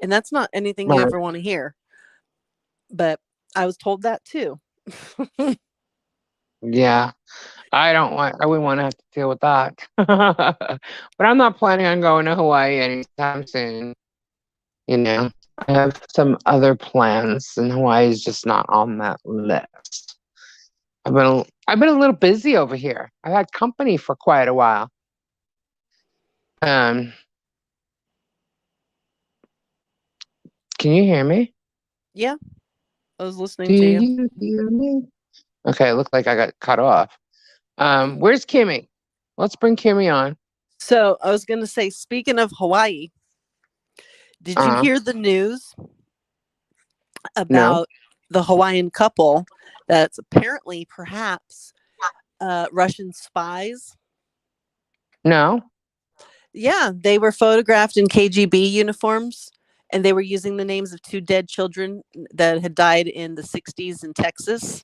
And that's not anything you ever want to hear. But I was told that too. Yeah. I wouldn't want to have to deal with that. But I'm not planning on going to Hawaii anytime soon. I have some other plans, and Hawaii is just not on that list. I've been a little busy over here. I've had company for quite a while. Can you hear me? Yeah, I was listening to you. Do you hear me? Okay, it looked like I got cut off. Where's Kimmy? Let's bring Kimmy on. So I was going to say, speaking of Hawaii, did you hear the news about the Hawaiian couple that's apparently perhaps Russian spies? No. Yeah, they were photographed in KGB uniforms, and they were using the names of 2 dead children that had died in the 60s in Texas.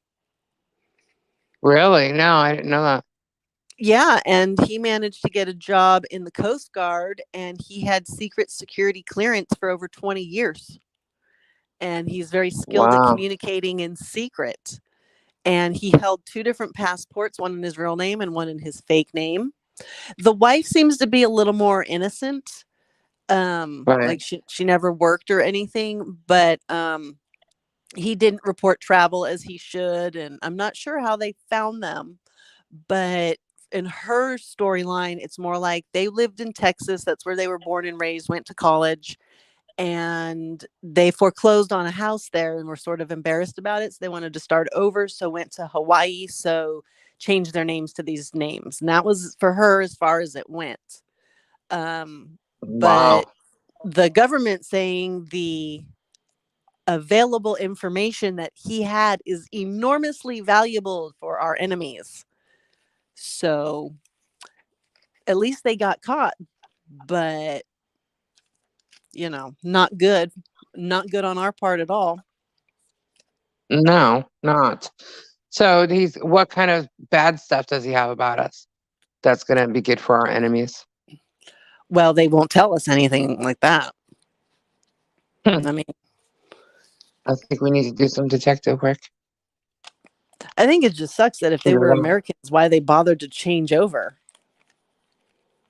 Really? No, I didn't know that. Yeah, and he managed to get a job in the Coast Guard, and he had secret security clearance for over 20 years. And he's very skilled at Wow. communicating in secret. And he held 2 different passports, one in his real name and one in his fake name. The wife seems to be a little more innocent. Right. Like she never worked or anything, but he didn't report travel as he should, and I'm not sure how they found them. But in her storyline, it's more like they lived in Texas. That's where they were born and raised, went to college, and they foreclosed on a house there and were sort of embarrassed about it. So they wanted to start over. So went to Hawaii. So changed their names to these names. And that was for her as far as it went. Wow. But the government saying the available information that he had is enormously valuable for our enemies. So at least they got caught, but not good. Not good on our part at all. No, not. So what kind of bad stuff does he have about us that's going to be good for our enemies? Well, they won't tell us anything like that. I mean, I think we need to do some detective work. I think it just sucks that if they were Americans, why they bothered to change over.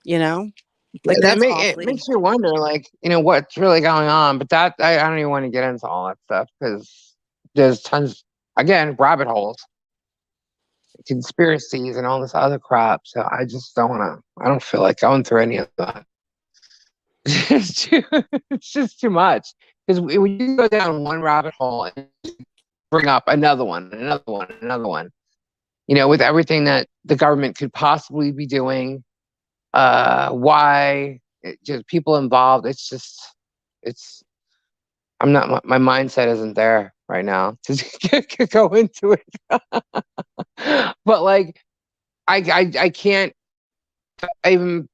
Like It awfully. makes you wonder, like, what's really going on. But that I don't even want to get into all that stuff because there's tons, again, rabbit holes, conspiracies, and all this other crap. So I just don't want to. I don't feel like going through any of that. It's just too much. Because when you go down one rabbit hole and bring up another one, another one, another one, with everything that the government could possibly be doing, why, just people involved, I'm not, my mindset isn't there right now to go into it. But like, I can't even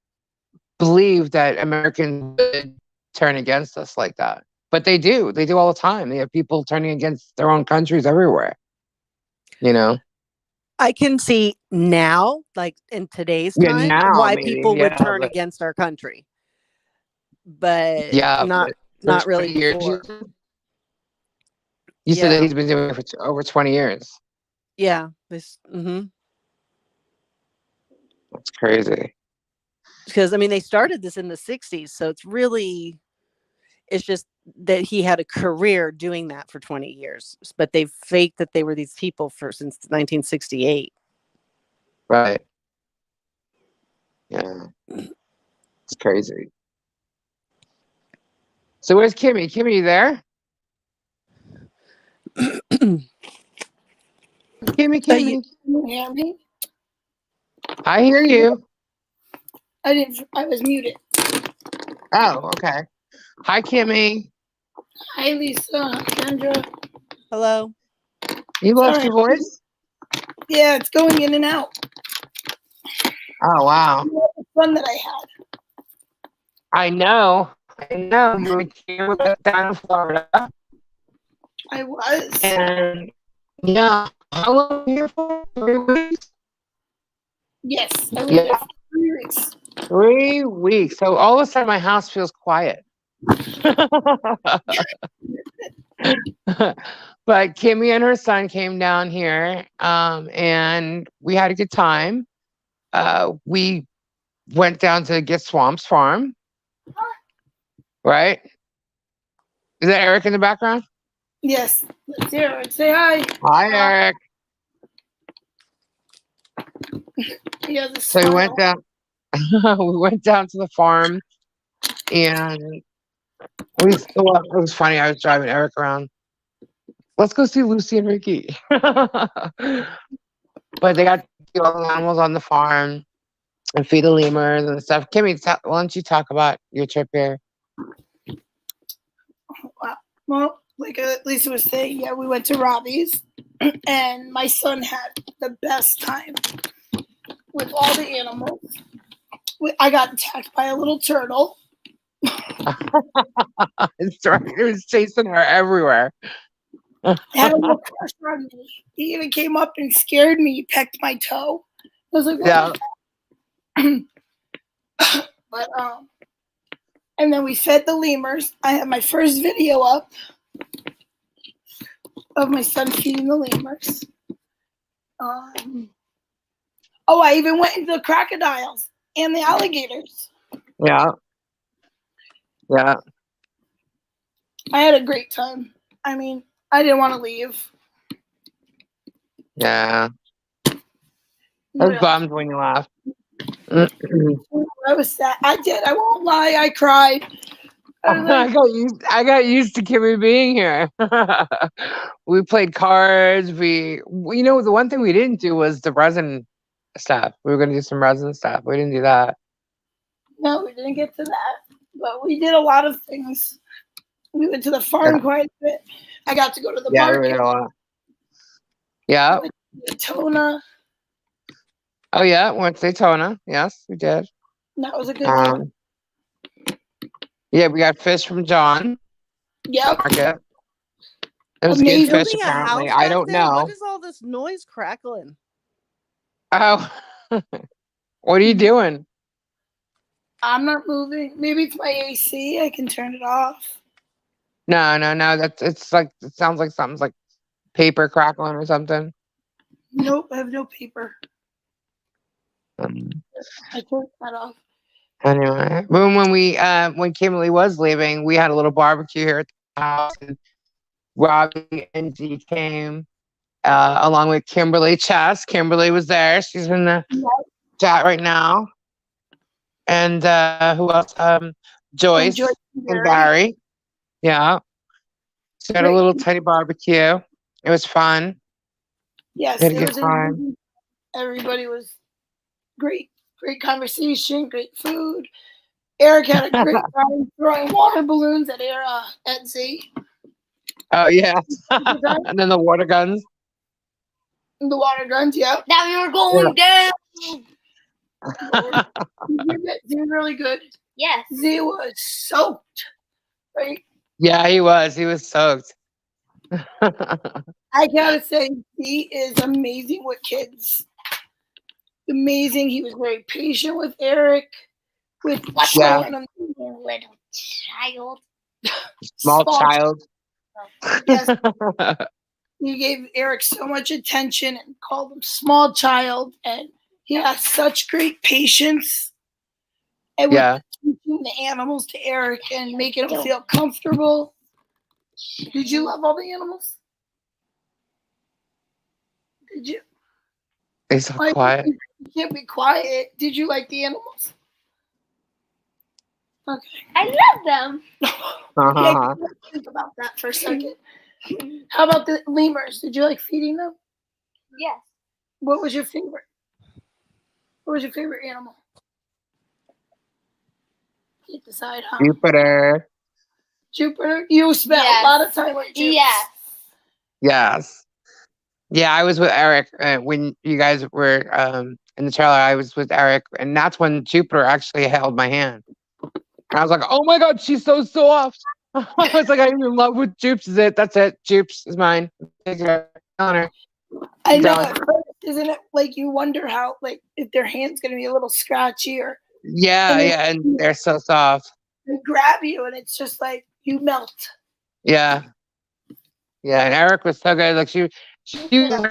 believe that Americans would turn against us like that. But they do all the time. They have people turning against their own countries everywhere. I can see now, like in today's time, why people would turn against our country. But not really before. You said that he's been doing it for over 20 years. Yeah. That's crazy. Because, I mean, they started this in the 60s. So it's just that he had a career doing that for 20 years. But they've faked that they were these people since 1968. Right. Yeah. It's crazy. So where's Kimmy? Kimmy, you there? Kimmy. Can you hear me? I hear you. I was muted. Oh, okay. Hi, Kimmy. Hi, Lisa. Kendra. Hello. You lost your voice? Yeah, it's going in and out. Oh, wow. The fun that I had. I know. You were here with us down in Florida. I was. And yeah, how long were you here for? 3 weeks? Yes, I was here for 3 weeks. 3 weeks. So all of a sudden my house feels quiet. But Kimmy and her son came down here, and we had a good time. We went down to Get Swamp's farm. Right? Is that Eric in the background? Yes. Let's hear it. Say hi. Hi, Eric. So we went down. We went down to the farm, and it was funny. I was driving Eric around. Let's go see Lucy and Ricky. But they got all the animals on the farm and feed the lemurs and stuff. Kimmy, why don't you talk about your trip here? Well, like Lisa was saying, yeah, we went to Robbie's, and my son had the best time with all the animals. I got attacked by a little turtle. It's right. It was chasing her everywhere. Had a little crush on me. He even came up and scared me. He pecked my toe. I was like, yeah. But and then we fed the lemurs. I have my first video up of my son feeding the lemurs. Oh, I even went into the crocodiles and the alligators. Yeah. Yeah. I had a great time. I mean, I didn't want to leave. Yeah. I What was else? bummed when you left. I was sad. I did. I won't lie. I cried. I was like, I got used to Kimmy being here. We played cards. You know, the one thing we didn't do was the resin stuff. We were gonna do some resin stuff. We didn't do that. no, we didn't get to that. But we did a lot of things. We went to the farm quite a bit. I got to go to the Yeah, we market. did a lot. Yeah. Daytona. Oh yeah, went to Daytona. Yes, we did. That was a good time. Yeah, we got fish from John Yep. Market. It was Amazing. good fish, Building a apparently. house I back don't there? know. What is all this noise crackling? Oh, what are you doing? I'm not moving. Maybe it's my AC. I can turn it off. No. It's like it sounds like something's like paper crackling or something. Nope, I have no paper. Um, I turned that off. Anyway, when Kimberly was leaving, we had a little barbecue here at the house, and Robbie and G came along with Kimberly Chess. Kimberly was there; she's in the chat right now. And who else? Joyce Joyce and Barry. Yeah, so had a little tiny barbecue. It was fun. Yes, We had a it good was time. amazing. Everybody was great. Great conversation, great food. Eric had a great time throwing water balloons at Z. Oh yeah, and then the water guns. The water guns, yeah. Now you're going down. Z was really good. Yes. Z was soaked, right? Yeah, he was. He was soaked. I gotta say, Z is amazing with kids. Amazing. He was very patient with Eric. With Yeah. showing him Little child. Small child. Yes. He gave Eric so much attention and called him small child, and he has such great patience. And with teaching the animals to Eric and making him feel comfortable. Did you love all the animals? Did you? He's so quiet. You can't be quiet. Did you like the animals? Okay. I love them. Uh-huh. Think about that for a second. How about the lemurs? Did you like feeding them? Yes. What was your favorite? What was your favorite animal? Can't decide, huh? Jupiter. Jupiter? You spent a lot of time with Jupiter. Yes. Yes. Yeah, I was with Eric when you guys were in the trailer. I was with Eric, and that's when Jupiter actually held my hand. And I was like, "Oh my God, she's so soft." I was like, "I'm in love with Jupes. Is it? That's it. Jupes is mine." Take her. Honor. I know. Done. At first, isn't it like you wonder how, like, if their hand's gonna be a little scratchy or Yeah, and they're so soft. they grab you, and it's just like you melt. Yeah, and Eric was so good. Like she was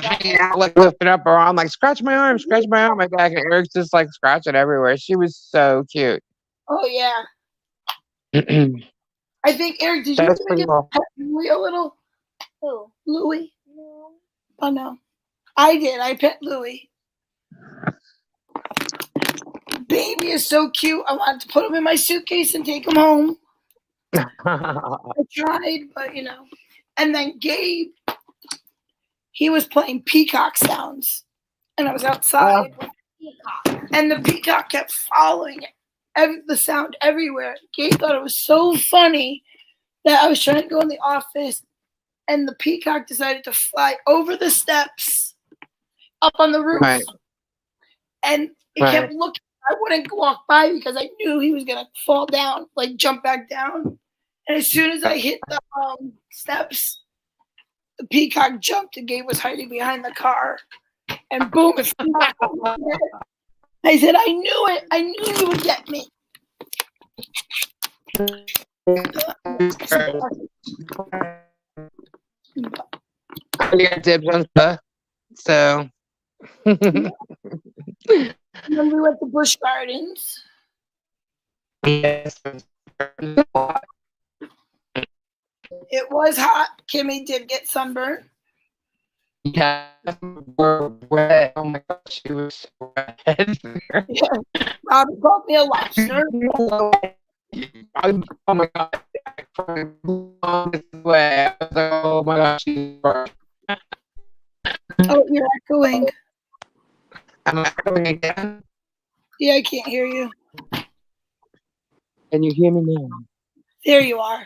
hanging out, like lifting up her arm, like scratch my arm, my back, and Eric's just like scratching everywhere. She was so cute. Oh yeah. I think Eric, did you That's ever pretty get cool. to pet Louie a little? Who? Louie? No. Oh no. I did. I pet Louie. Baby is so cute. I wanted to put him in my suitcase and take him home. I tried, but you know. And then Gabe, he was playing peacock sounds. And I was outside. Peacock. And the peacock kept following the sound everywhere. Gabe thought it was so funny that I was trying to go in the office, and the peacock decided to fly over the steps up on the roof. Right. And it kept looking. I wouldn't walk by because I knew he was going to fall down, like jump back down. And as soon as I hit the steps, the peacock jumped, and Gabe was hiding behind the car. And boom, it flew back over my head. I said, I knew it. I knew you would get me. I got dibs on stuff. So Then we went to Busch Gardens. yes. It was hot. Kimmy did get sunburned. Yeah, we're wet. Oh my gosh, she was so red. Yeah. Robbie called me a lobster. Oh my god, from this way. I was like, oh my gosh, she's burnt. Oh, you're echoing. Am I echoing again? Yeah, I can't hear you. Can you hear me now? There you are.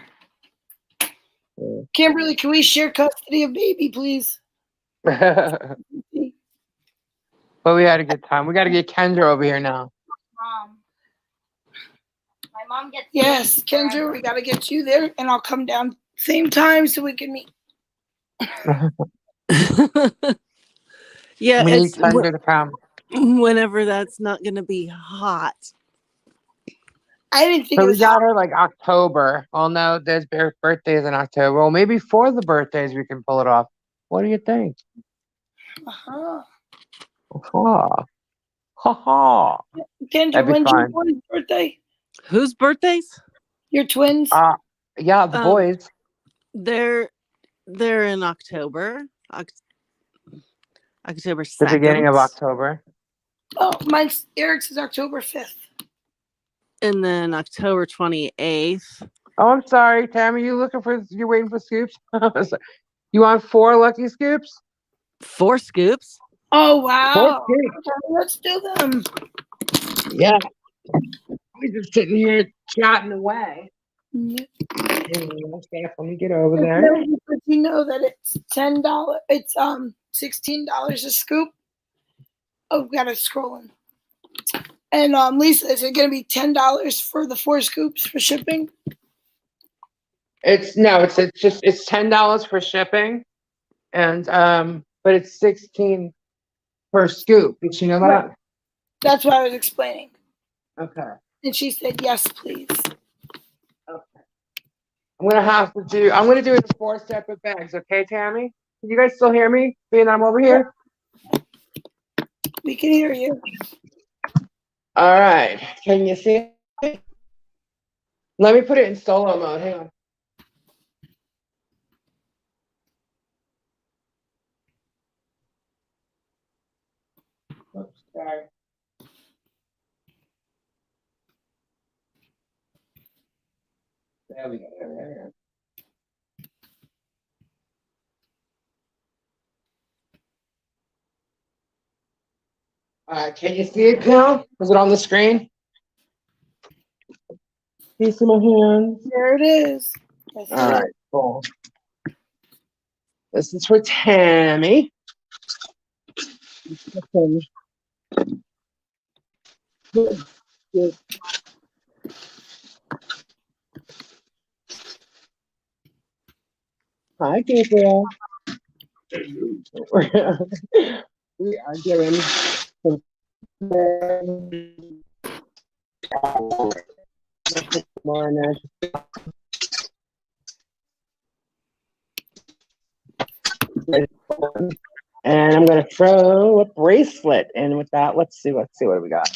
Yeah. Kimberly, can we share custody of baby, please? But we had a good time. We got to get Kendra over here now. Mom. My mom gets. Yes, Kendra, we got to get you there, and I'll come down same time so we can meet. Yeah, We need it's Kendra to come. whenever that's not going to be hot. I didn't think So it we was got her like October. Well, no, there's birthdays in October. Well, maybe for the birthdays we can pull it off. What do you think? Uh-huh. Ha ha ha. Kendra, That'd be when's your fun. boy's birthday? Whose birthdays? Your twins? Yeah, the boys. They're in October. October 2nd. The beginning of October. Oh, mine's Eric's is October 5th. And then October 28th. Oh, I'm sorry, Tammy. You waiting for scoops? You want 4 lucky scoops? 4 scoops. Oh, 4 wow. scoops. Okay, let's do them. Yeah. We're just sitting here chatting away. Yeah. Okay, let me get over there. But you know that it's $10. It's $16 a scoop. Oh, got to scroll in. And Lisa, is it going to be $10 for the 4 scoops for shipping? It's $10 for shipping, and but it's 16 per scoop. Did you know that? Right. That's what I was explaining. Okay. And she said, yes, please. Okay. I'm gonna do it in 4 separate bags. Okay, Tammy? Can you guys still hear me? Being I'm over here. We can hear you. All right. Can you see it? Let me put it in solo mode. Hang on. Oops, sorry. There we go. There. All right. Can you see it now? Is it on the screen? Can you see my hands? There it is. Yes, All right. Cool. This is for Tammy. Good. Hi, Gabriel. We are doing some more. And I'm gonna throw a bracelet in with that. Let's see what do we got.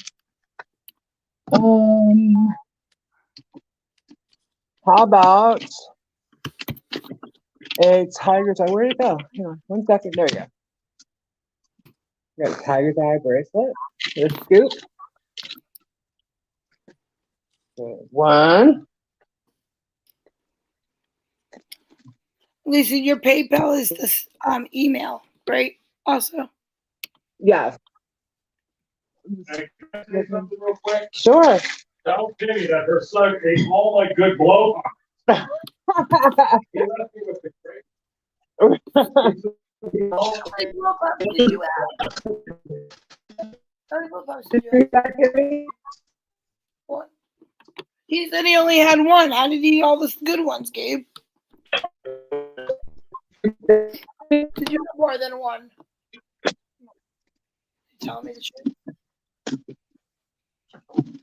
How about a tiger's eye? Where'd it go? Hang on 1 second. There we go. We got a tiger's eye bracelet. Here's a scoop. Okay, 1. Lisa, your PayPal is this email, right? Also. Yes. Hey, can I say something real quick? Sure. Tell Kimmy that her son ate all my good blow. He left me with the great- How many blow pops did you have? How many blow pops did you have? One. He said he only had 1. How did he eat all the good ones, Gabe? Did you have more than 1? Tell me the truth.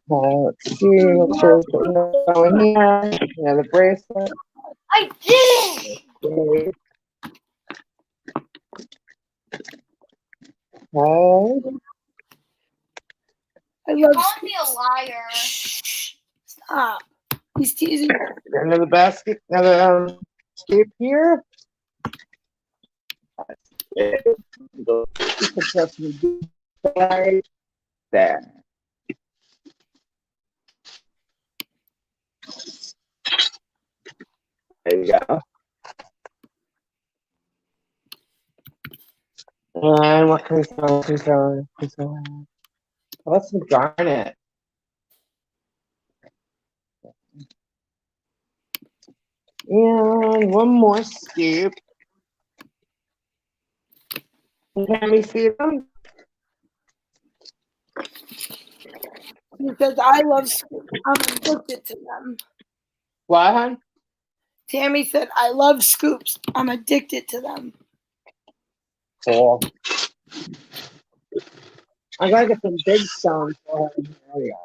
Let's see. Make sure it's going here. Yeah, the bracelet. I did. Okay. I love Call me a liar. Shh. Stop. He's teasing me. Another basket. Another scoop here. Right there. There you go. And what can we throw? What can we throw? What can we throw? Let's darn it. And one more scoop. Can we see them? Because I love scoops. I'm addicted to them. What, hon? Tammy said, I love scoops. I'm addicted to them. Cool. I gotta get some big stones for her. There we go.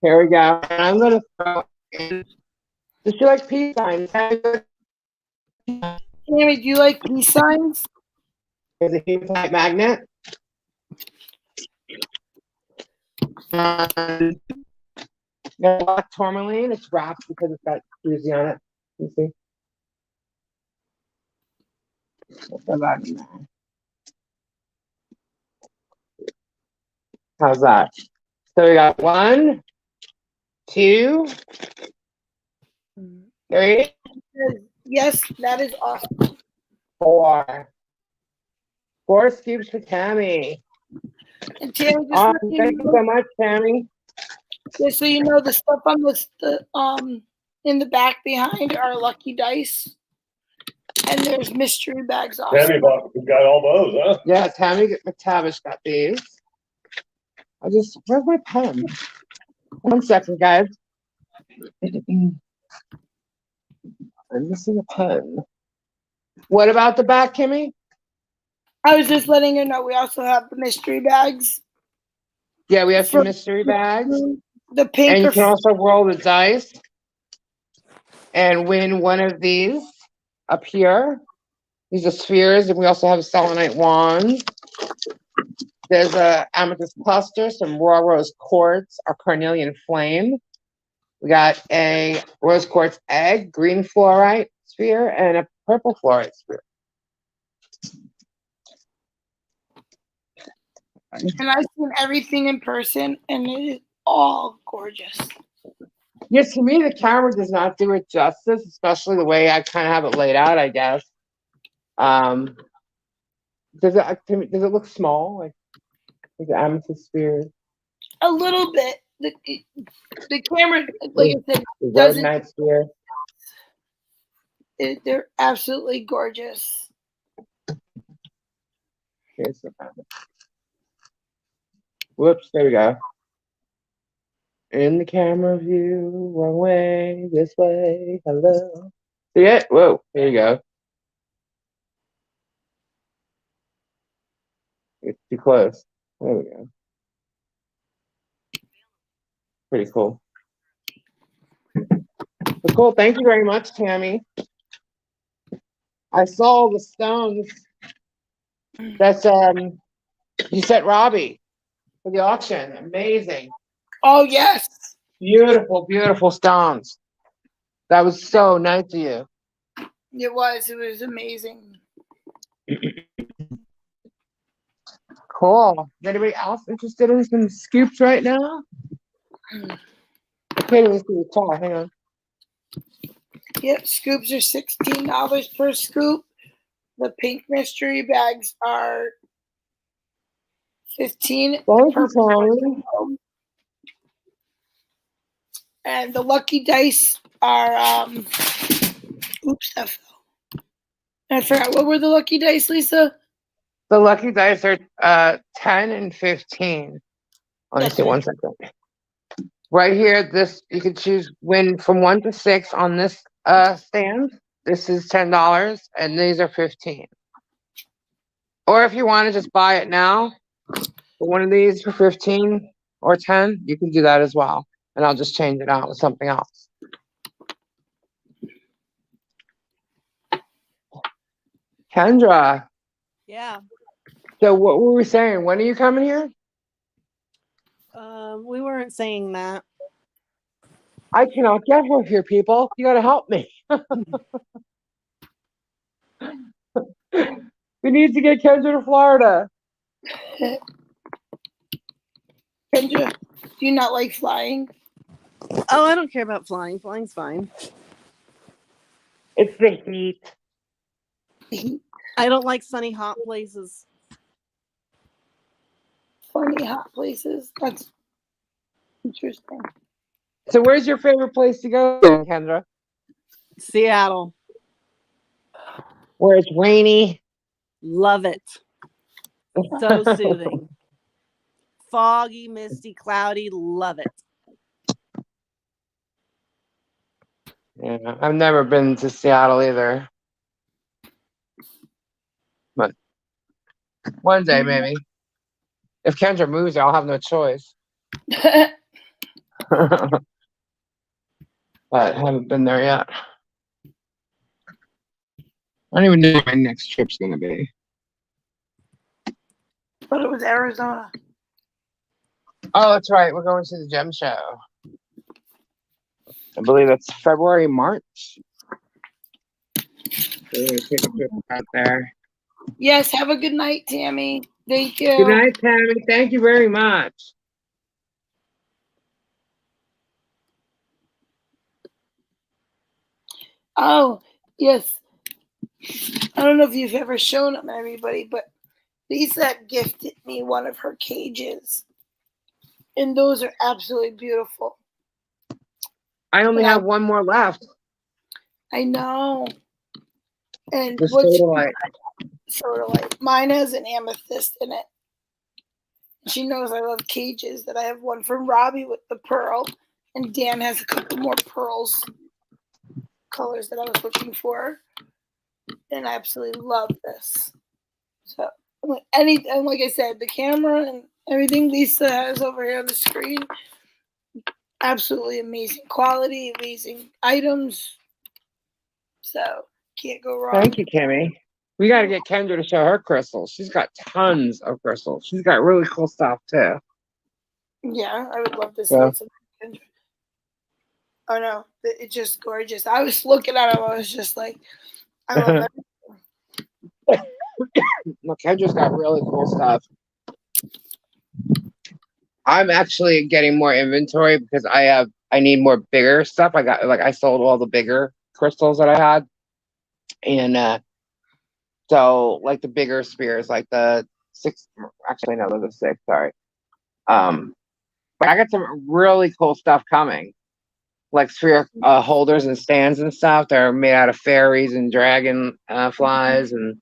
Here we go. And I'm gonna throw in. Does she like peace signs? Tammy, do you like peace signs? There's a heat type magnet. And got black tourmaline. It's wrapped because it's got fusey on it. You see? Let's throw that in there. How's that? So we got 1, 2, 3, Yes, that is awesome. 4. 4 scoops for Tammy. And Tammy, just Awesome. Thank you so much, Tammy. so you know, the stuff on the in the back behind are lucky dice, and there's mystery bags off. Tammy got all those, huh? Yeah, Tammy McTavish got these. Where's my pen? 1 second, guys. I'm missing a pen. What about the back, Kimmy? I was just letting you know we also have the mystery bags. Yeah, we have some mystery bags. The pink. And you can also roll the dice and win one of these up here. These are spheres, and we also have selenite wands. There's a amethyst cluster, some raw rose quartz, a carnelian flame. We got a rose quartz egg, green fluorite sphere, and a purple fluorite sphere. And I've seen everything in person, and it is all gorgeous. Yeah, to me, the camera does not do it justice, especially the way I kind of have it laid out, I guess. Does it look small, like the amethyst sphere? A little bit. The camera, like I said, The doesn't. rhodonite sphere. They're absolutely gorgeous. Here's the camera. Whoops, there we go. In the camera view, wrong way, this way, hello. See it? Whoa, there you go. It's too close. There we go. Pretty cool. But cool, thank you very much, Tammy. I saw the stones. That's you sent Robbie for the auction. Amazing. Oh yes. Beautiful, beautiful stones. That was so nice of you. It was amazing. Cool. Is anybody else interested in some scoops right now? Okay, let me see the tall. Hang on. Yep, scoops are $16 per scoop. The pink mystery bags are $15 per Thank and the lucky dice are oops, I fell. I forgot, what were the lucky dice, Lisa? The lucky dice are 10 and 15. Let me see 1 second. Right here, this you can choose win from 1 to 6 on this stand. This is $10 and these are 15. Or if you want to just buy it now for one of these for 15 or 10, you can do that as well. And I'll just change it out with something else. Kendra, Yeah. so what were we saying? When are you coming here? We weren't saying that. I cannot get her here, people. You gotta help me. We need to get Kendra to Florida. Kendra, do you not like flying? Oh, I don't care about flying. Flying's fine. It's the heat. I don't like sunny, hot places. Funny hot places. That's interesting. So where's your favorite place to go, Kendra? Seattle. Where it's rainy. Love it. So soothing. Foggy, misty, cloudy. Love it. Yeah, I've never been to Seattle either. But one day, maybe. If Kendra moves there, I'll have no choice. But I haven't been there yet. I don't even know where my next trip's going to be. But it was Arizona. Oh, that's right. We're going to the gem show. I believe that's February, March. We're going to take a trip out there. Yes, have a good night, Tammy. Thank you. Good night, Tammy. Thank you very much. Oh, yes. I don't know if you've ever shown them everybody, but Lisa gifted me one of her cages. And those are absolutely beautiful. I only have one more left. I know. And The what's sodalite. sodalite? Mine has an amethyst in it. She knows I love cages. That I have one from Robbie with the pearl, and Dan has a couple more pearls colors that I was looking for. And I absolutely love this. So anything, like I said, the camera and everything Lisa has over here on the screen, absolutely amazing quality, amazing items. So can't go wrong. Thank you, Kimmy. We got to get Kendra to show her crystals. She's got tons of crystals. She's got really cool stuff too. Yeah, I would love to see Yeah. it. Oh no, it's just gorgeous. I was looking at it, I was just like, I love it. Look, Kendra's got really cool stuff. I'm actually getting more inventory because I need more bigger stuff. I sold all the bigger crystals that I had. And so like the bigger spears, like the 6, actually no, they're the 6, sorry. But I got some really cool stuff coming. Like sphere holders and stands and stuff that are made out of fairies and dragon flies and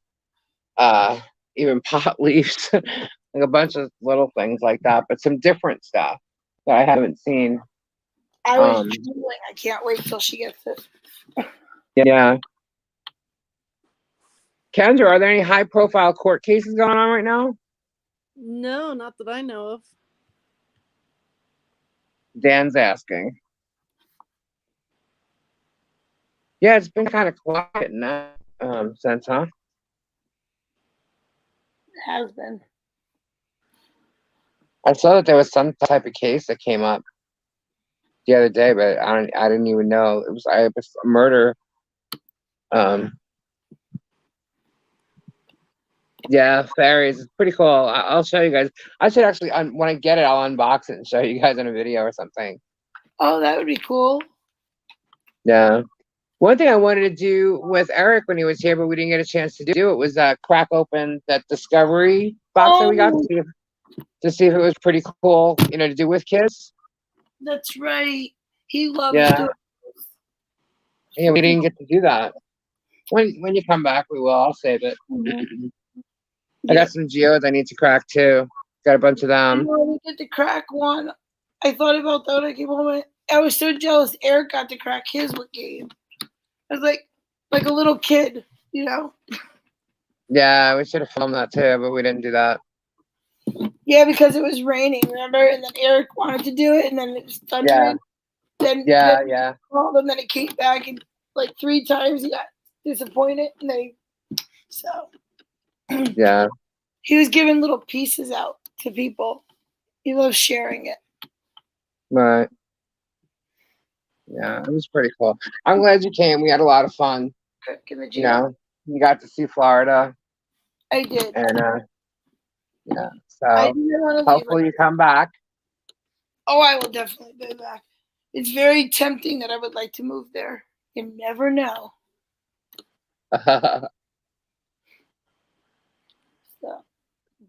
even pot leaves. Like a bunch of little things like that, but some different stuff that I haven't seen. I was drooling. I can't wait till she gets it. Yeah. Kendra, are there any high-profile court cases going on right now? No, not that I know of. Dan's asking. Yeah, it's been kind of quiet in that sense, huh? It has been. I saw that there was some type of case that came up the other day, but I didn't even know it was a murder. Yeah, fairies. It's pretty cool. I'll show you guys. I should actually, when I get it, I'll unbox it and show you guys in a video or something. Oh, that would be cool. Yeah. One thing I wanted to do with Eric when he was here, but we didn't get a chance to do it, was crack open that discovery box that we got to see if it was pretty cool, to do with kids. That's right. He loves Yeah. doing Yeah, we didn't get to do that. When you come back, we will. I'll save it. Mm-hmm. I got some geodes I need to crack too. Got a bunch of them. We did the crack one I thought about that when I came home. I was so jealous Eric got to crack his with Gabe. I was like a little kid, you know? Yeah, we should have filmed that too, but we didn't do that. Yeah, because it was raining, remember? And then Eric wanted to do it, and then it was thundering. Then called him, then it came back, and like 3 times he got disappointed, and so Yeah. he was giving little pieces out to people. He loves sharing it. Right. Yeah, it was pretty cool. I'm glad you came. We had a lot of fun. You know, you got to see Florida. I did. And yeah. I So didn't want to leave. hopefully you come back. Oh, I will definitely be back. It's very tempting that I would like to move there. You never know. So,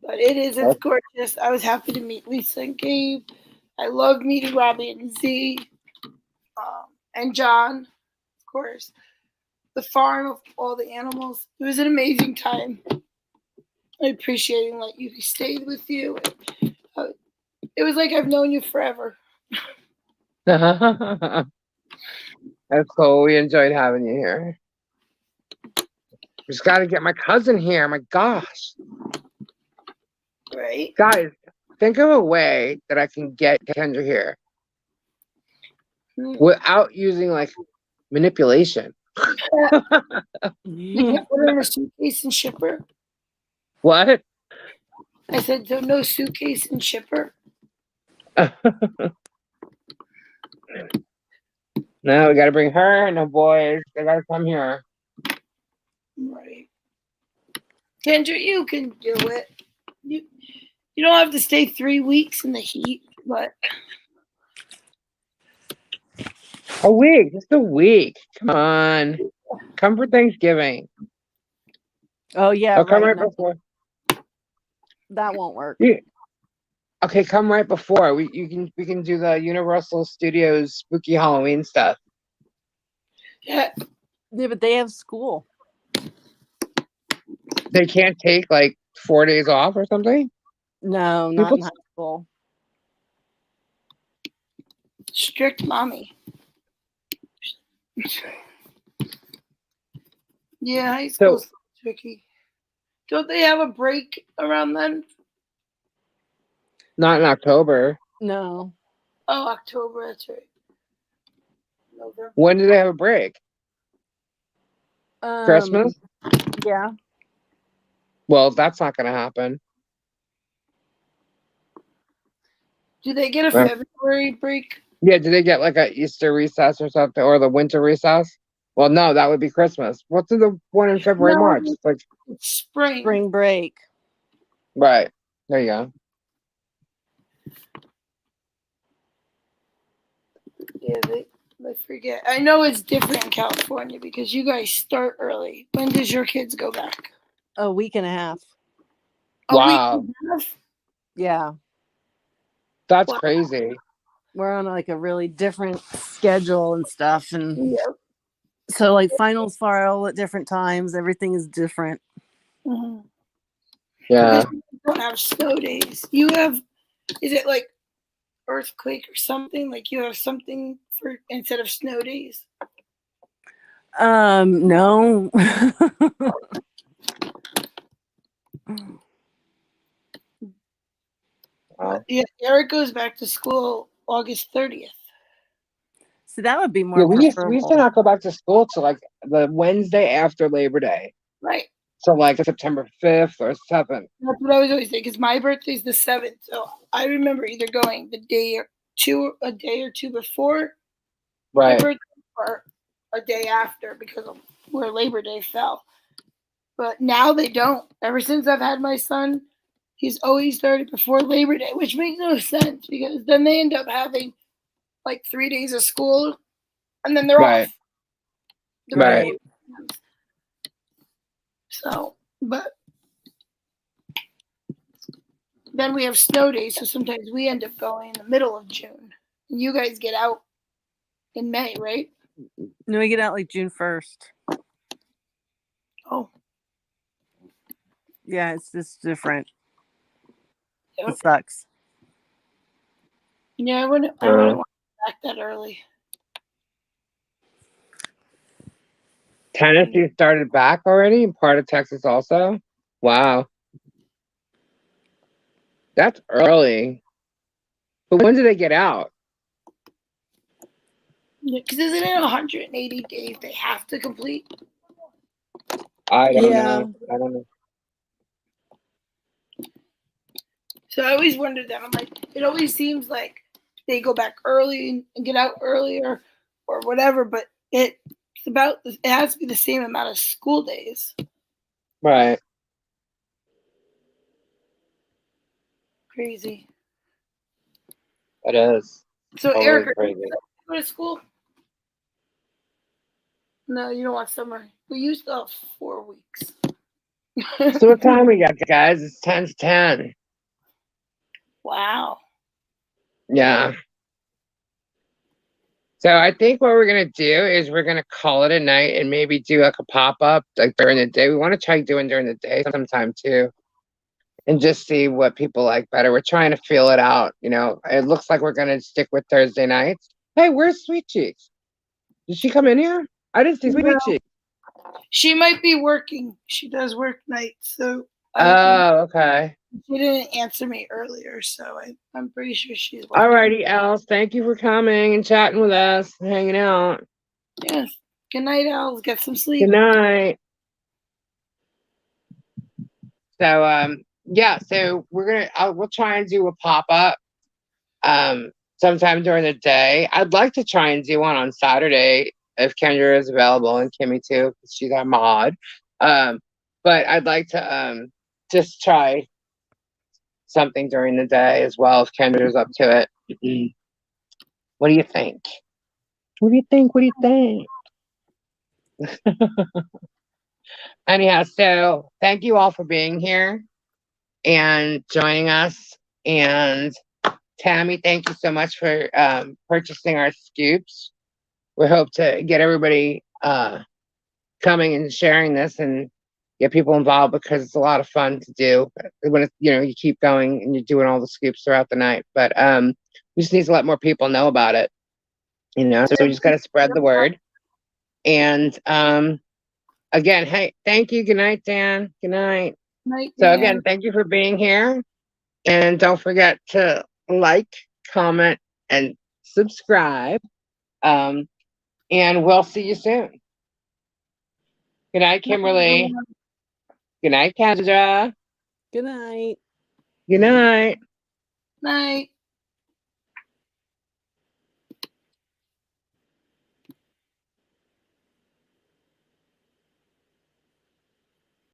but it's gorgeous. I was happy to meet Lisa and Gabe. I loved meeting Robbie and Z, and John, of course. The farm of all the animals. It was an amazing time. I appreciate it. Like you stayed with you. It was like I've known you forever. That's cool. We enjoyed having you here. Just got to get my cousin here. My gosh. Right. Guys, think of a way that I can get Kendra here without using like manipulation. You can't put her in a suitcase and ship her. What? I said, so no suitcase and ship her. No, we got to bring her and the boys. They got to come here. Right. Kendra, you can do it. You don't have to stay 3 weeks in the heat, but a week, just a week. Come on, come for Thanksgiving. Oh yeah, come right no, before. That won't work. Yeah. Okay, come right before. We can do the Universal Studios spooky Halloween stuff. Yeah, but they have school. They can't take like 4 days off or something? No, not in high school. Strict mommy. Yeah, high school's tricky. Don't they have a break around then? Not in October. No. Oh, October, that's right. November. When do they have a break? Christmas? Yeah. Well, that's not going to happen. Do they get a February break? Yeah, do they get like a Easter recess or something, or the winter recess? Well, no, that would be Christmas. What's the one in February, March? It's like spring. Spring break. Right. There you go. Yeah, I forget. I know it's different in California because you guys start early. When does your kids go back? A week and a half. Wow. A week and a half? Yeah. That's crazy. We're on like a really different schedule and stuff. And so like finals are all at different times. Everything is different. Mm-hmm. Yeah. You don't have snow days. You have, is it like earthquake or something? Like you have something for instead of snow days? No. Yeah, Eric goes back to school August 30th. So that would be more. Yeah, we used to not go back to school till like the Wednesday after Labor Day. Right. So like September 5th or 7th. That's what I was always saying, because my birthday's the 7th. So I remember either going a day or two before my birthday or a day after because of where Labor Day fell. But now they don't. Ever since I've had my son, he's always started before Labor Day, which makes no sense because then they end up having like 3 days of school and then they're off. Right. So, but then we have snow days, so sometimes we end up going in the middle of June. You guys get out in May, right? No, we get out like June 1st. Oh. Yeah, it's just different. Yep. It sucks. Yeah, I wouldn't want back that early. Tennessee started back already, and part of Texas also. Wow, that's early. But when do they get out? Because isn't it 180 days they have to complete? I don't Yeah. know. I don't know. So I always wondered that. I'm like, it always seems like they go back early and get out earlier or whatever, but it has to be the same amount of school days. Right. Crazy. It is. So Totally Eric, are crazy. you going to school? No, you don't want summer. We used to have 4 weeks. So what time we got, guys? It's 10 to 10. Wow. Yeah. So I think what we're gonna do is we're gonna call it a night and maybe do like a pop-up like during the day. We want to try doing during the day sometime too. And just see what people like better. We're trying to feel it out, you know. It looks like we're gonna stick with Thursday nights. Hey, where's Sweet Cheeks? Did she come in here? I didn't see Sweet No. Cheeks. She might be working. She does work nights, so Oh, okay. she didn't answer me earlier, so I'm pretty sure she's working. Alrighty, Els. Thank you for coming and chatting with us, hanging out. Yes. Good night, Els. Get some sleep. Good night. So yeah, so we'll try and do a pop-up sometime during the day. I'd like to try and do one on Saturday if Kendra is available, and Kimmy too, because she's our mod. But I'd like to just try something during the day as well if Kendra's up to it. What do you think? What do you think? What do you think? Anyhow, so thank you all for being here and joining us. And Tammy, thank you so much for purchasing our scoops. We hope to get everybody coming and sharing this and get people involved because it's a lot of fun to do when it's, you know, you keep going and you're doing all the scoops throughout the night. But we just need to let more people know about it, you know. So we just got to spread the word. And again, hey, thank you. Good night, Dan. Good night. Night, So Dan. again, thank you for being here. And don't forget to like, comment, and subscribe. And we'll see you soon. Good night, Kimberly. Good night, Kendra. Good night. Good night. Night.